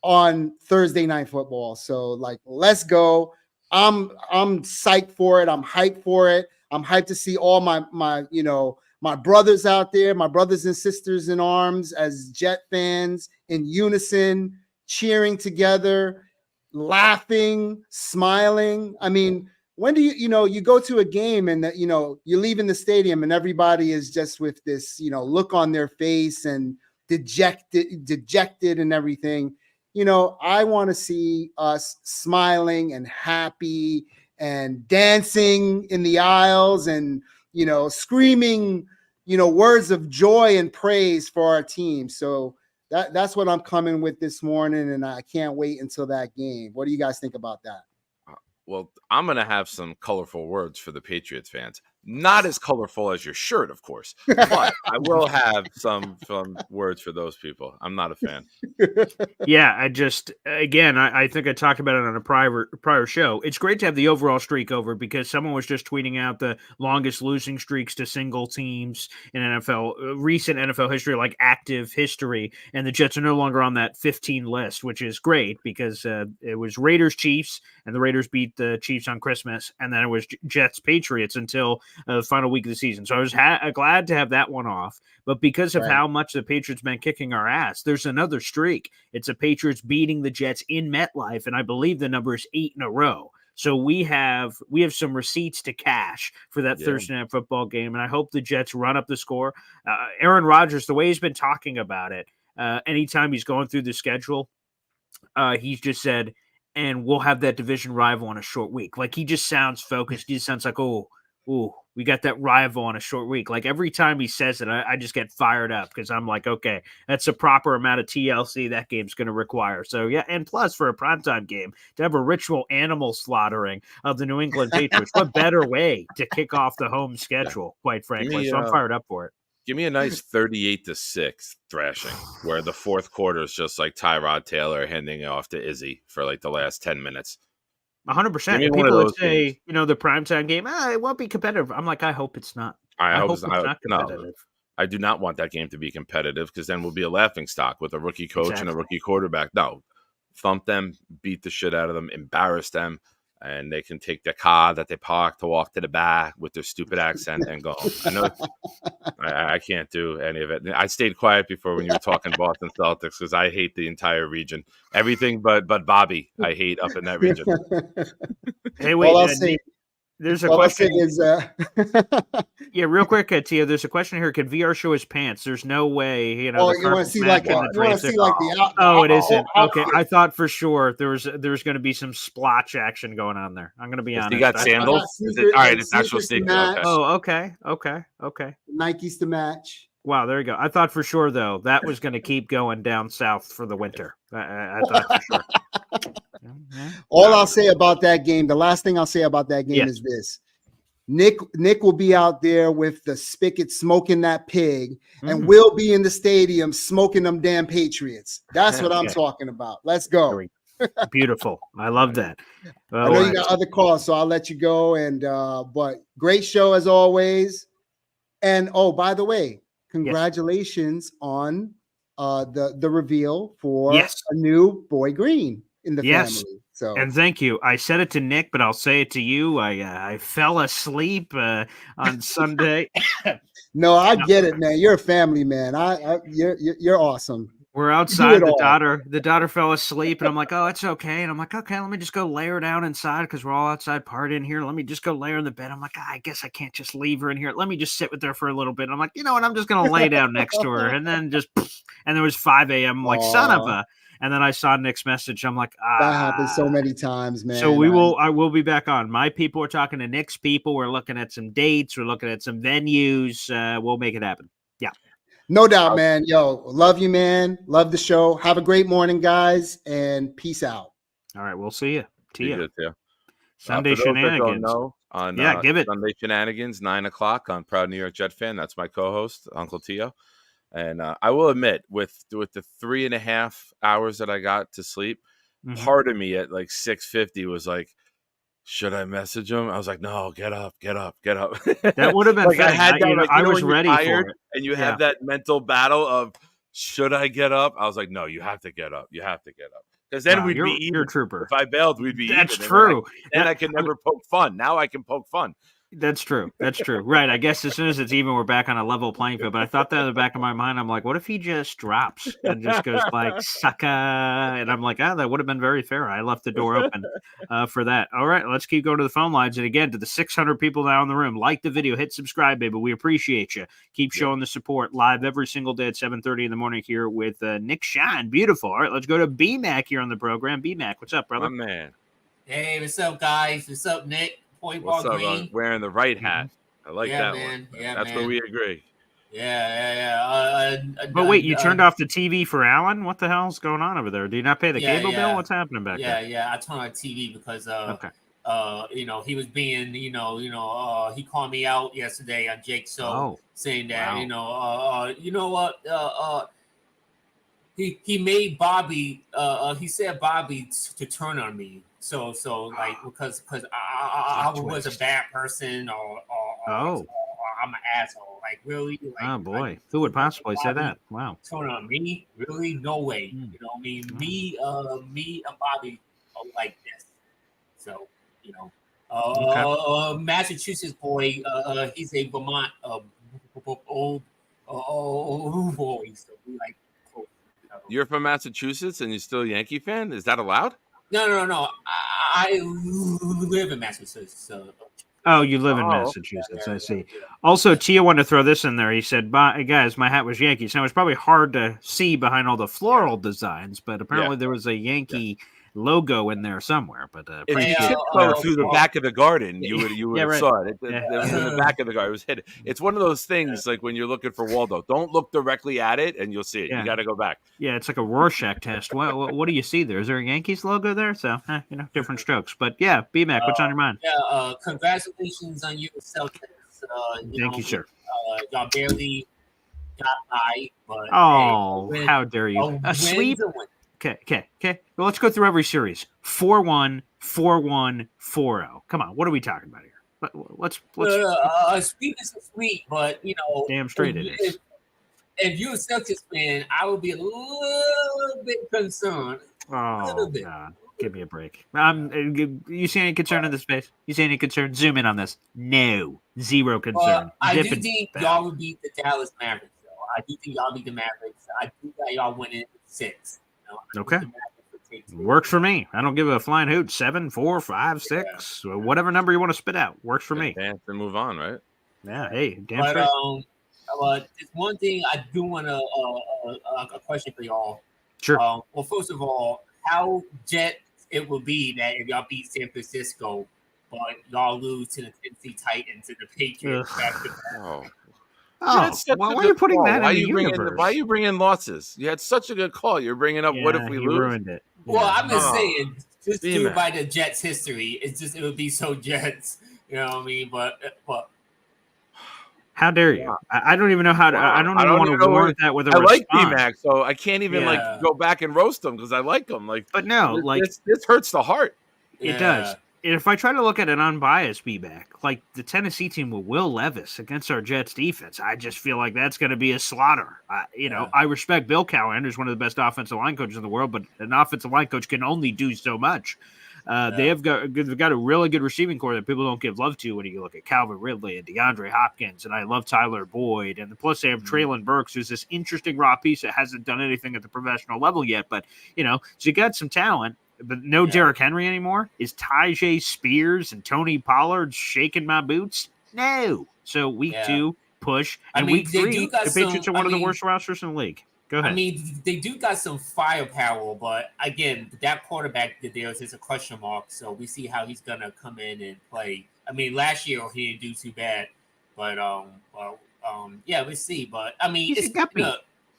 on Thursday Night Football. So like, let's go. I'm psyched for it. I'm hyped for it. I'm hyped to see all my brothers out there, my brothers and sisters in arms as Jet fans in unison, cheering together, laughing, smiling. I mean, when do you go to a game and you leave in the stadium and everybody is just with this look on their face and dejected and everything. I want to see us smiling and happy and dancing in the aisles and screaming words of joy and praise for our team. So that's what I'm coming with this morning, and I can't wait until that game. What do you guys think about that? Well, I'm going to have some colorful words for the Patriots fans. Not as colorful as your shirt, of course, but I will have some words for those people. I'm not a fan. Yeah, I think I talked about it on a prior show. It's great to have the overall streak over because someone was just tweeting out the longest losing streaks to single teams in recent NFL history, like active history, and the Jets are no longer on that 15 list, which is great because it was Raiders-Chiefs, and the Raiders beat the Chiefs on Christmas, and then it was Jets-Patriots until the final week of the season. So I was glad to have that one off. But because of how much the Patriots been kicking our ass, there's another streak. It's the Patriots beating the Jets in MetLife, and I believe the number is 8 in a row. So we have some receipts to cash for that Thursday Night Football game, and I hope the Jets run up the score. Aaron Rodgers, the way he's been talking about it, anytime he's going through the schedule, he's just said, and we'll have that division rival on a short week. Like, he just sounds focused. He just sounds like, ooh, we got that rival on a short week. Like, every time he says it, I just get fired up because I'm like, okay, that's a proper amount of TLC that game's going to require. So, yeah, and plus for a primetime game, to have a ritual animal slaughtering of the New England Patriots, what better way to kick off the home schedule, quite frankly. So I'm fired up for it. Give me a nice 38-6 thrashing where the fourth quarter is just like Tyrod Taylor handing it off to Izzy for like the last 10 minutes. 100%. People would say, the primetime game, it won't be competitive. I'm like, I hope it's not. I hope it's not competitive. No, I do not want that game to be competitive because then we'll be a laughing stock with a rookie coach and a rookie quarterback. No, thump them, beat the shit out of them, embarrass them, and they can take their car that they parked to walk to the back with their stupid accent and go. I know I can't do any of it. I stayed quiet before when you were talking Boston Celtics because I hate the entire region. Everything but Bobby, I hate up in that region. Hey, wait, There's a All I say question. is, Yeah, real quick, Tia. There's a question here. Could VR show his pants? There's no way. You know, oh, the you want to carpet's see like matching the you want to drapes. see like the Oh, it isn't. Okay, outfit. I thought for sure there's going to be some splotch action going on there. I'm going to be honest. You got sandals? All right, it's actual sneakers. Okay. Oh, okay. Nikes to match. Wow, there you go. I thought for sure though that was going to keep going down south for the winter. I thought for sure. All I'll say about that game, the last thing I'll say about that game is this. Nick will be out there with the spigot smoking that pig, and we'll be in the stadium smoking them damn Patriots. That's what I'm talking about. Let's go. Beautiful. I love that. I know you got other calls, so I'll let you go. And but great show as always. And oh, by the way, congratulations on the reveal for a new Boy Green in the family. So, and thank you. I said it to Nick, but I'll say it to you. I fell asleep on Sunday. No, I get it, man. You're a family man. You're awesome. We're outside. The daughter fell asleep, and I'm like, oh, it's okay. And I'm like, okay, let me just go lay her down inside because we're all outside partying here. Let me just go lay her in the bed. I'm like, I guess I can't just leave her in here. Let me just sit with her for a little bit. I'm like, you know what? I'm just gonna lay down next to her, and then and there was 5 a.m. I'm like, son of a. And then I saw Nick's message. I'm like, that happens so many times, man. So I will be back on. My people are talking to Nick's people. We're looking at some dates. We're looking at some venues. We'll make it happen. Yeah. No doubt, man. Yo, love you, man. Love the show. Have a great morning, guys, and peace out. All right, we'll see you. Tia. Sunday Shenanigans. Give it. Sunday Shenanigans, 9:00 on Proud New York Jet Fan. That's my co-host, Uncle Tio. And I will admit, with the 3.5 hours that I got to sleep, part of me at like 6:50 was like, should I message him? I was like, no, get up. That would have been like I had that. I was ready for it. And you have that mental battle of, should I get up? I was like, no, you have to get up. Because then we'd be even. You're a trooper. If I bailed, we'd be That's even. true. Then I can never poke fun. Now I can poke fun. That's true. Right. I guess as soon as it's even, we're back on a level playing field. But I thought that in the back of my mind, I'm like, what if he just drops and just goes like, sucker? And I'm like, that would have been very fair. I left the door open for that. All right, let's keep going to the phone lines. And again, to the 600 people now in the room, like the video, hit subscribe, baby. We appreciate you. Keep showing the support live every single day at 7:30 in the morning here with Nick Shine. Beautiful. All right, let's go to B-Mac here on the program. B-Mac, what's up, brother? My man. Hey, what's up, guys? What's up, Nick? What's up? I'm wearing the right hat. I like that man. one. Yeah, that's where we agree. Yeah. But wait, you turned off the TV for Alan? What the hell's going on over there? Do you not pay the cable bill? What's happening back there? Yeah. I turned on TV because he was being, he called me out yesterday on Jake So saying that, he made Bobby he said Bobby to turn on me. So like because I was a bad person or I'm an asshole. Like really? Like, oh boy, who would possibly say that? Wow. Turn on me? Really? No way. You know what I mean? Me and Bobby are like this. So Massachusetts boy. He's a Vermont old boy. So we like. You're from Massachusetts and you're still a Yankee fan? Is that allowed? No. I live in Massachusetts. So. Oh, you live in Massachusetts. I see. Also, Tia wanted to throw this in there. He said, guys, my hat was Yankees. Now, it's probably hard to see behind all the floral designs, but apparently there was a Yankee logo in there somewhere. But if you tiptoe through the back of the garden, you would have saw it. It was in the back of the garden. It was hidden. It's one of those things like when you're looking for Waldo. Don't look directly at it, and you'll see it. You got to go back. Yeah, it's like a Rorschach test. What do you see there? Is there a Yankees logo there? So different strokes. But yeah, B-Mac, what's on your mind? Yeah, congratulations on you, Celtics. Thank you, sir. Y'all barely got by, but how dare you? A sweep. Okay. Well, let's go through every series. 4-1, 4-1, 4-0. Come on, what are we talking about here? Let's. A sweep is a sweep, but damn straight it is. If you're a Celtics fan, I would be a little bit concerned. Oh, God. Give me a break. You see any concern in this space? You see any concern? Zoom in on this. No, zero concern. I do think y'all will beat the Dallas Mavericks. Though. I do think y'all beat the Mavericks. I do think y'all win it 6. Okay. Works for me. I don't give a flying hoot. 7, 4, 5, 6, whatever number you want to spit out. Works for me. Advance and move on, right? Yeah. Hey, damn But straight. there's one thing I do want to a question for y'all. Sure. Well, first of all, how jet it will be that if y'all beat San Francisco, but y'all lose to the Tennessee Titans and the Patriots back to back. Why are you putting that in the universe? Why are you bringing losses? You had such a good call. You're bringing up what if we lose? Ruined it. Well, I'm just saying, just due by the Jets' history, it would be so Jets. You know what I mean? But how dare you? I don't even know how to. I don't even want to warrant that with a response. I like B-Mac, so I can't even go back and roast him because I like him. But no, this hurts the heart. It does. If I try to look at an unbiased feedback, like the Tennessee team with Will Levis against our Jets defense, I just feel like that's going to be a slaughter. I respect Bill Callahan, who's one of the best offensive line coaches in the world, but an offensive line coach can only do so much. They've got a really good receiving core that people don't give love to when you look at Calvin Ridley and DeAndre Hopkins, and I love Tyler Boyd, and plus they have Traylon Burks, who's this interesting raw piece that hasn't done anything at the professional level yet, but so you got some talent. But no Derrick Henry anymore? Is Tyjae Spears and Tony Pollard shaking my boots? No. So week 2, push. And week 3, the Patriots are one of the worst rosters in the league. Go ahead. I mean, they do got some firepower, but again, that quarterback there is a question mark. So we see how he's gonna come in and play. I mean, last year he didn't do too bad, but we'll see. But I mean, he's a guppy.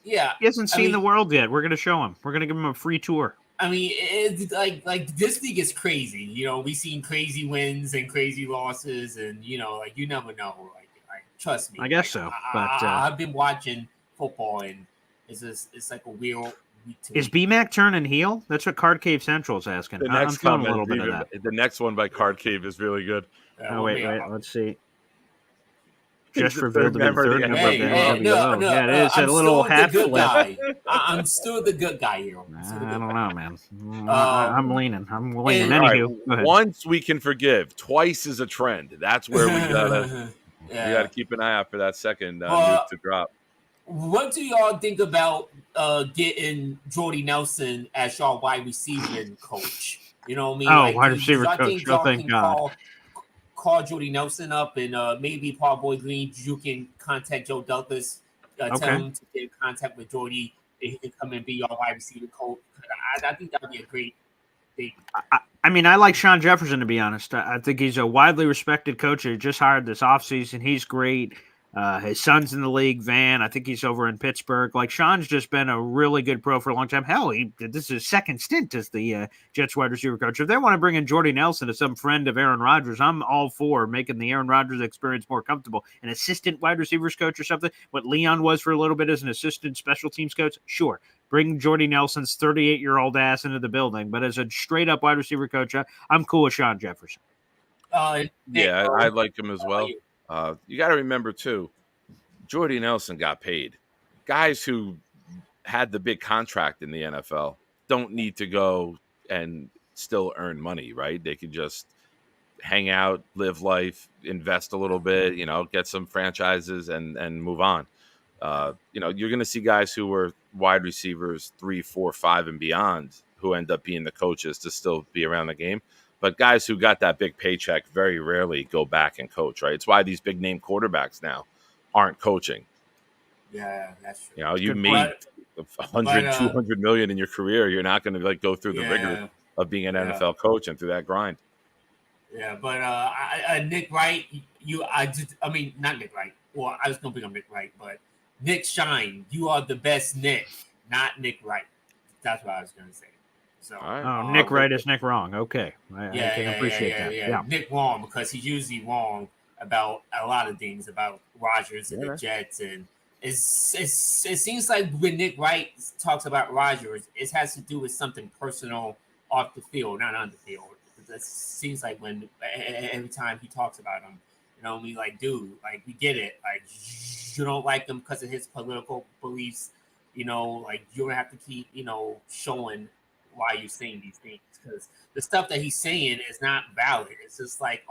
He hasn't seen the world yet. We're gonna show him. We're gonna give him a free tour. I mean, it's like this league is crazy. We've seen crazy wins and crazy losses, and you never know. Like trust me. I guess so. But I've been watching football, and it's like a weird. Is BMAC turning heel? That's what Card Cave Central is asking. The next I'm feeling a little bit of that. The next one by Card Cave is really good. Wait. Let's see. Just revealed to be member third member of the NWO. Yeah, it is a little half flip. I'm still the good guy here. I don't know, man. I'm leaning. Anywho, right, once we can forgive, twice is a trend. That's where we gotta we gotta keep an eye out for that second nuke to drop. What do y'all think about getting Jordy Nelson as y'all wide receiver coach? You know what I mean? Wide receiver coach. Oh, thank God. Call Jordy Nelson up, and maybe Paul Boyd Green, you can contact Joe Douglas, tell him to get in contact with Jordy, and he can come and be your wide receiver coach. I think that would be a great thing. I mean, I like Sean Jefferson, to be honest. I think he's a widely respected coach who just hired this offseason. He's great. His son's in the league, Van. I think he's over in Pittsburgh. Like, Sean's just been a really good pro for a long time. Hell, this is his second stint as the Jets wide receiver coach. If they want to bring in Jordy Nelson as some friend of Aaron Rodgers, I'm all for making the Aaron Rodgers experience more comfortable. An assistant wide receivers coach or something, what Leon was for a little bit as an assistant special teams coach, sure. Bring Jordy Nelson's 38-year-old ass into the building. But as a straight-up wide receiver coach, I'm cool with Sean Jefferson. I like him as well. You got to remember, too, Jordy Nelson got paid. Guys who had the big contract in the NFL don't need to go and still earn money, right? They can just hang out, live life, invest a little bit, get some franchises and move on. You're going to see guys who were wide receivers 3, 4, 5 and beyond who end up being the coaches to still be around the game. But guys who got that big paycheck very rarely go back and coach, right? It's why these big name quarterbacks now aren't coaching. Yeah, that's true. You made 100, 200 million in your career. You're not going to go through the rigor of being an NFL coach and through that grind. Yeah, but Nick Wright, not Nick Wright. Well, I was going to bring up Nick Wright, but Nick Shine, you are the best Nick, not Nick Wright. That's what I was going to say. So, Nick Wright is Nick wrong. Okay. I can appreciate that. Yeah. Nick wrong because he's usually wrong about a lot of things about Rodgers and the Jets. And it seems like when Nick Wright talks about Rodgers, it has to do with something personal off the field, not on the field. It seems like when every time he talks about him, like, dude, like, we get it. Like, you don't like him because of his political beliefs. Like, you don't have to keep, showing why you're saying these things, because the stuff that he's saying is not valid. It's just like,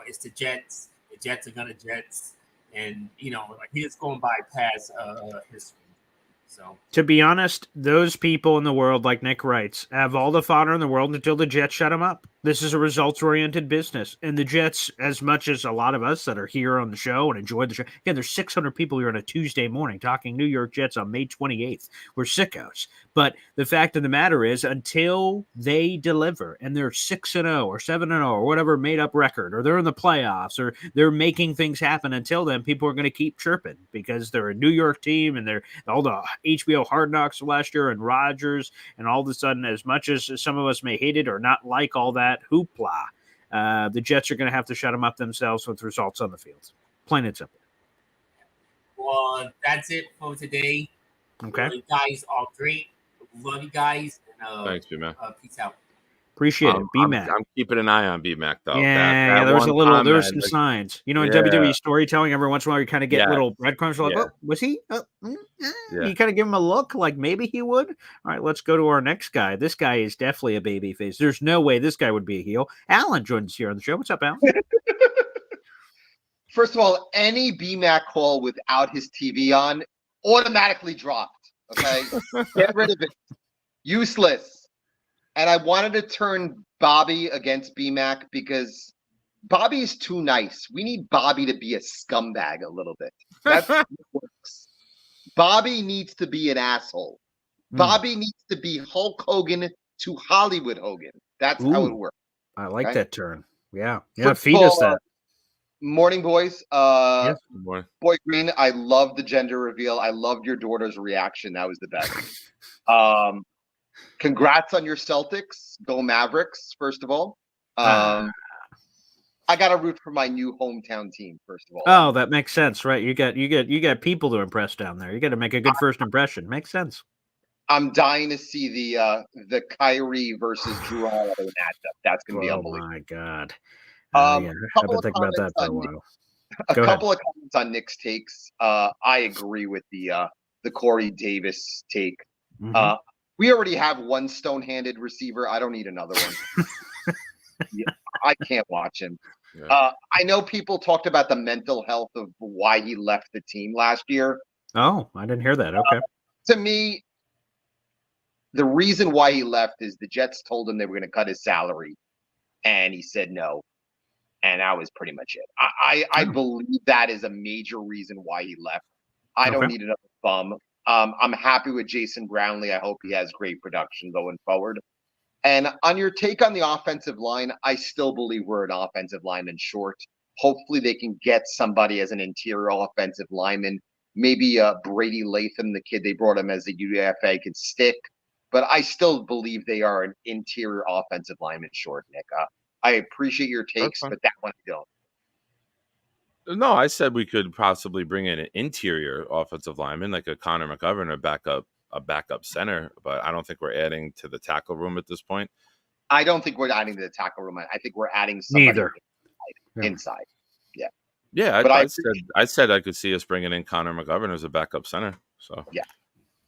it's the Jets. The Jets are gonna Jets, and like he's going by past history. So, to be honest, those people in the world, like Nick writes, have all the fodder in the world until the Jets shut them up. This is a results-oriented business. And the Jets, as much as a lot of us that are here on the show and enjoy the show, again, there's 600 people here on a Tuesday morning talking New York Jets on May 28th. We're sickos. But the fact of the matter is, until they deliver and they're 6-0 or 7-0 or whatever made-up record, or they're in the playoffs, or they're making things happen, until then, people are going to keep chirping because they're a New York team and they're all the HBO Hard Knocks last year and Rodgers, and all of a sudden, as much as some of us may hate it or not like all that hoopla, the Jets are going to have to shut them up themselves with results on the field. Plain and simple. well, that's it for today. Okay. You guys are great. Love you guys. And, Thanks, B-Mac. Peace out. Appreciate it. B-Mac. I'm keeping an eye on B-Mac, though. Yeah, there was a little, there was some signs. You know, in WWE storytelling, every once in a while you kind of get little breadcrumbs. Like, oh, was he? You kind of give him a look, like maybe he would. All right, let's go to our next guy. This guy is definitely a babyface. There's no way this guy would be a heel. Alan joins us here on the show. What's up, Alan? First of all, any BMAC call without his TV on automatically dropped. Okay, get rid of it. Useless. And I wanted to turn Bobby against BMAC because Bobby is too nice. We need Bobby to be a scumbag a little bit. That's how it works. Bobby needs to be an asshole. Bobby needs to be Hulk Hogan to Hollywood Hogan. That's how it works. I like that turn. Yeah. Football, Feed us that. Morning, boys. Yes, good morning. Boy Green, I loved the gender reveal. I loved your daughter's reaction. That was the best. Congrats on your Celtics. Go Mavericks, first of all. I got to root for my new hometown team, first of all. Oh, that makes sense, right? You got people to impress down there. You got to make a good first impression. Makes sense. I'm dying to see the Kyrie versus Drew Holiday matchup. That's going to be unbelievable. Oh my God. I've been thinking about that for a while. A couple of comments on Nick's takes. I agree with the Corey Davis take. Mm-hmm. We already have one stone-handed receiver. I don't need another one. I can't watch him. Yeah. I know people talked about the mental health of why he left the team last year. Oh, I didn't hear that. Okay. To me, the reason why he left is the Jets told him they were going to cut his salary, and he said no. And that was pretty much it. I believe that is a major reason why he left. I don't need another bum. I'm happy with Jason Brownlee. I hope he has great production going forward. And on your take on the offensive line, I still believe we're an offensive lineman short. Hopefully they can get somebody as an interior offensive lineman. Maybe Brady Latham, the kid they brought him as a UDFA, could stick. But I still believe they are an interior offensive lineman short, Nick. I appreciate your takes, but that one I don't. No, I said we could possibly bring in an interior offensive lineman like a Connor McGovern, a backup center, but I don't think we're adding to the tackle room at this point. I don't think we're adding to the tackle room. I think we're adding somebody inside. Yeah. Yeah, I said I could see us bringing in Connor McGovern as a backup center. So yeah.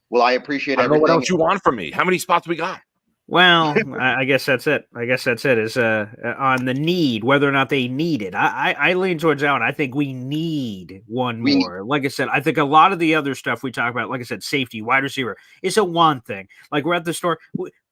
Well, I appreciate everything. What else you want from me? How many spots we got? Well, I guess that's it. Is on the need, whether or not they need it. I lean towards that one. I think we need one more. Like I said, I think a lot of the other stuff we talk about, like I said, safety, wide receiver, is a want thing. Like we're at the store,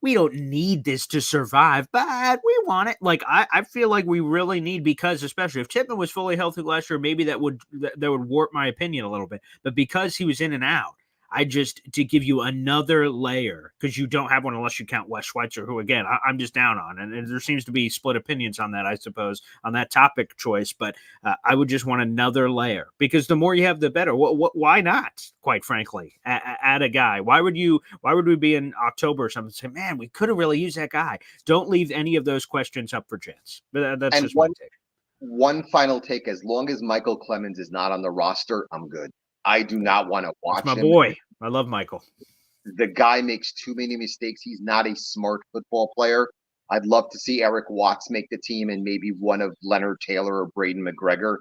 we don't need this to survive, but we want it. Like I feel like we really need, because especially if Tippmann was fully healthy last year, maybe that would warp my opinion a little bit. But because he was in and out, to give you another layer, because you don't have one unless you count Wes Schweitzer, who, again, I'm just down on. And there seems to be split opinions on that, I suppose, on that topic choice. But I would just want another layer, because the more you have, the better. Why not, quite frankly, add a guy? Why would we be in October or something and say, man, we could have really used that guy? Don't leave any of those questions up for chance. But that's just one take. One final take. As long as Michael Clemens is not on the roster, I'm good. I do not want to watch him. My boy. I love Michael. The guy makes too many mistakes. He's not a smart football player. I'd love to see Eric Watts make the team and maybe one of Leonard Taylor or Braden McGregor.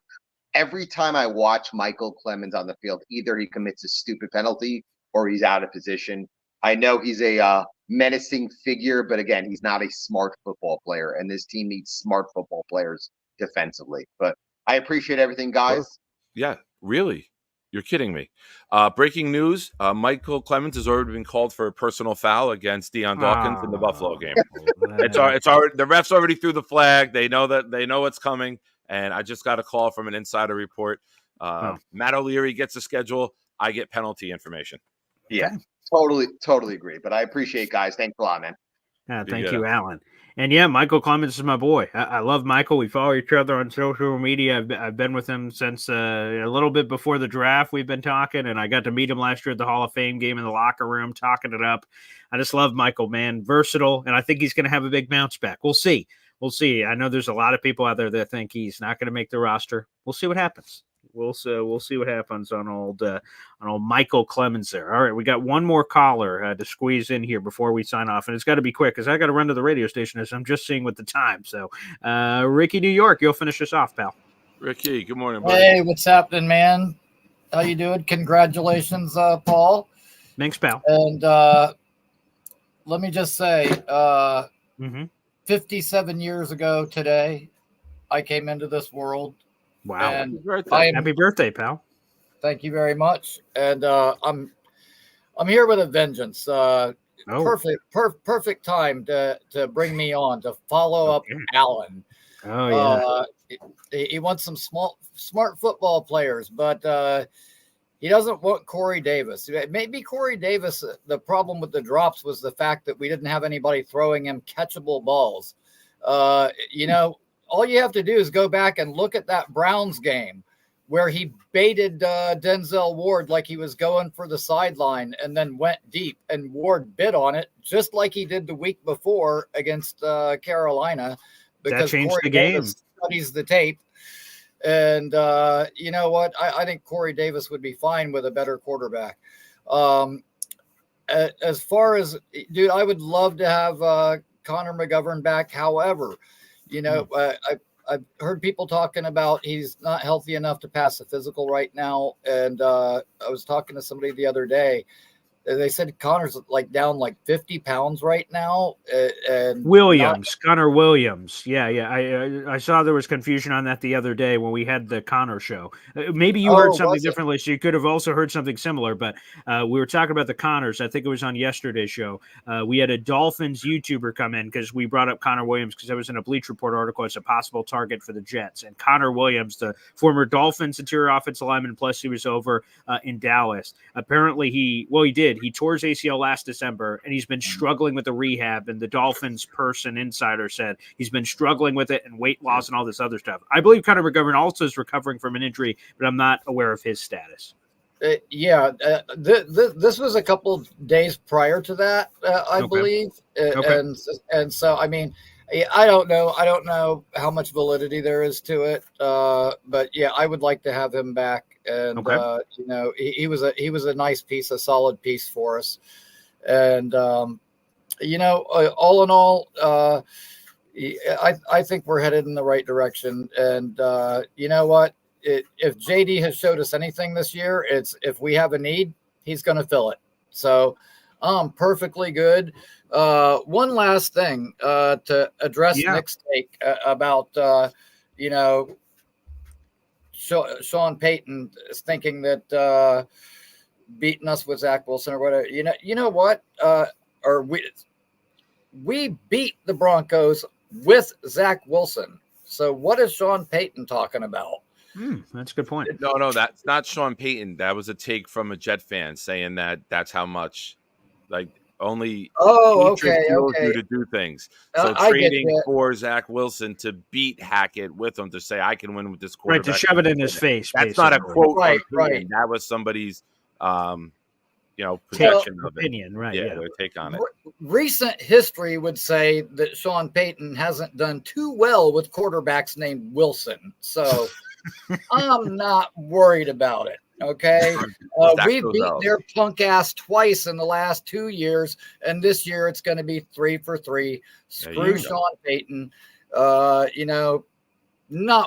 Every time I watch Michael Clemens on the field, either he commits a stupid penalty or he's out of position. I know he's a menacing figure, but again, he's not a smart football player, and this team needs smart football players defensively. But I appreciate everything, guys. Yeah, really. You're kidding me. Breaking news: Michael Clemens has already been called for a personal foul against Deion Dawkins in the Buffalo game. It's already the refs already threw the flag. They know what's coming, and I just got a call from an insider report. Matt O'Leary gets a schedule. I get penalty information. Yeah, totally agree. But I appreciate guys. Thanks a lot, man. Thank you, Alan. And yeah, Michael Clemens is my boy. I love Michael. We follow each other on social media. I've been with him since a little bit before the draft. We've been talking, and I got to meet him last year at the Hall of Fame game in the locker room, talking it up. I just love Michael, man. Versatile, and I think he's going to have a big bounce back. We'll see. I know there's a lot of people out there that think he's not going to make the roster. We'll see what happens. We'll see what happens on old Michael Clemens there. All right, we got one more caller to squeeze in here before we sign off, and it's got to be quick because I got to run to the radio station as I'm just seeing with the time. So, Ricky, New York, you'll finish us off, pal. Ricky, good morning, buddy. Hey, what's happening, man? How you doing? Congratulations, Paul. Thanks, pal. And let me just say, 57 years ago today, I came into this world. Wow! And Happy birthday, pal! Thank you very much. And I'm here with a vengeance. Perfect time to bring me on to follow up Alan. Oh yeah. He wants some smart football players, but he doesn't want Corey Davis. Maybe Corey Davis. The problem with the drops was the fact that we didn't have anybody throwing him catchable balls. All you have to do is go back and look at that Browns game where he baited Denzel Ward like he was going for the sideline and then went deep, and Ward bit on it just like he did the week before against Carolina. Because that changed Corey the game. Davis studies the tape. And you know what? I think Corey Davis would be fine with a better quarterback. As far as, dude, I would love to have Connor McGovern back. However, I've heard people talking about he's not healthy enough to pass the physical right now. And I was talking to somebody the other day. They said Connor's down 50 pounds right now. And Connor Williams. Yeah. I saw there was confusion on that the other day when we had the Connor show. Maybe you heard something differently, so you could have also heard something similar. But we were talking about the Connors. I think it was on yesterday's show. We had a Dolphins YouTuber come in because we brought up Connor Williams because I was in a Bleach Report article as a possible target for the Jets. And Connor Williams, the former Dolphins interior offensive lineman, plus he was over in Dallas. Apparently he did. He tore his ACL last December, and he's been struggling with the rehab. And the Dolphins insider said he's been struggling with it and weight loss and all this other stuff. I believe Connor McGovern also is recovering from an injury, but I'm not aware of his status. This was a couple days prior to that, I believe. And so, I mean, I don't know how much validity there is to it. But yeah, I would like to have him back. And he was a nice piece, a solid piece for us. And all in all, I think we're headed in the right direction. And you know what? If JD has showed us anything this year, it's if we have a need, he's going to fill it. So perfectly good. One last thing to address Nick's take about Sean Payton is thinking that beating us with Zach Wilson or whatever. You know what? Or we beat the Broncos with Zach Wilson. So what is Sean Payton talking about? That's a good point. No, that's not Sean Payton. That was a take from a Jet fan saying that that's how much only you to do things. So trading for Zach Wilson to beat Hackett with him to say I can win with this quarterback. Right, to shove it in his face. That's basically. not a quote. Right. That was somebody's projection of opinion. It. Right. Yeah, their take on it. Recent history would say that Sean Payton hasn't done too well with quarterbacks named Wilson. So I'm not worried about it. Okay. We've beat their punk ass twice in the last 2 years. And this year it's going to be 3 for 3. Screw Sean Payton. Not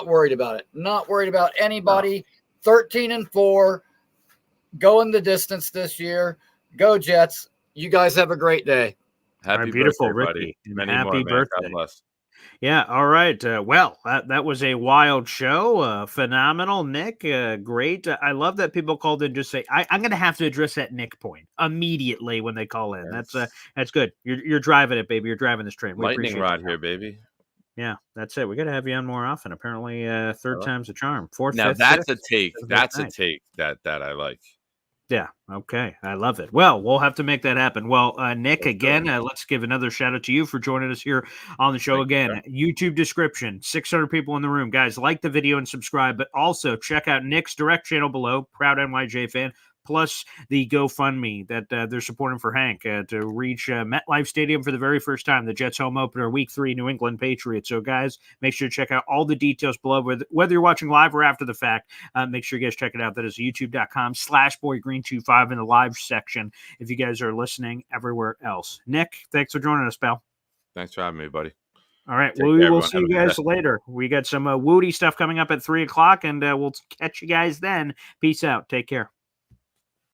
worried about it. Not worried about anybody. 13-4. Going the distance this year. Go Jets. You guys have a great day. Happy beautiful birthday, Ricky. buddy. Many Happy more, birthday. God bless. Yeah. All right. Well, that was a wild show. Phenomenal, Nick. Great. I love that people called in. Just say, I'm going to have to address that Nick point immediately when they call in. That's good. You're driving it, baby. You're driving this train. We Lightning appreciate rod you. here, baby. Yeah, that's it. We got to have you on more often. Apparently, third time's a charm. Fourth, now fifth, that's sixth, a take. That's a ninth. take that I like. Yeah. Okay. I love it. Well, we'll have to make that happen. Well, Nick, Let's again, let's give another shout out to you for joining us here on the show. Thank Again, you, YouTube description, 600 people in the room. Guys, like the video and subscribe, but also check out Nick's direct channel below, Proud NYJ Fan, plus the GoFundMe that they're supporting for Hank to reach MetLife Stadium for the very first time, the Jets home opener, Week 3, New England Patriots. So, guys, make sure to check out all the details below, whether you're watching live or after the fact. Make sure you guys check it out. That is youtube.com/boygreen25 in the live section if you guys are listening everywhere else. Nick, thanks for joining us, pal. Thanks for having me, buddy. All right, Take we care, will everyone. see Have you a good guys day. later. We got some Woody stuff coming up at 3 o'clock, and we'll catch you guys then. Peace out. Take care.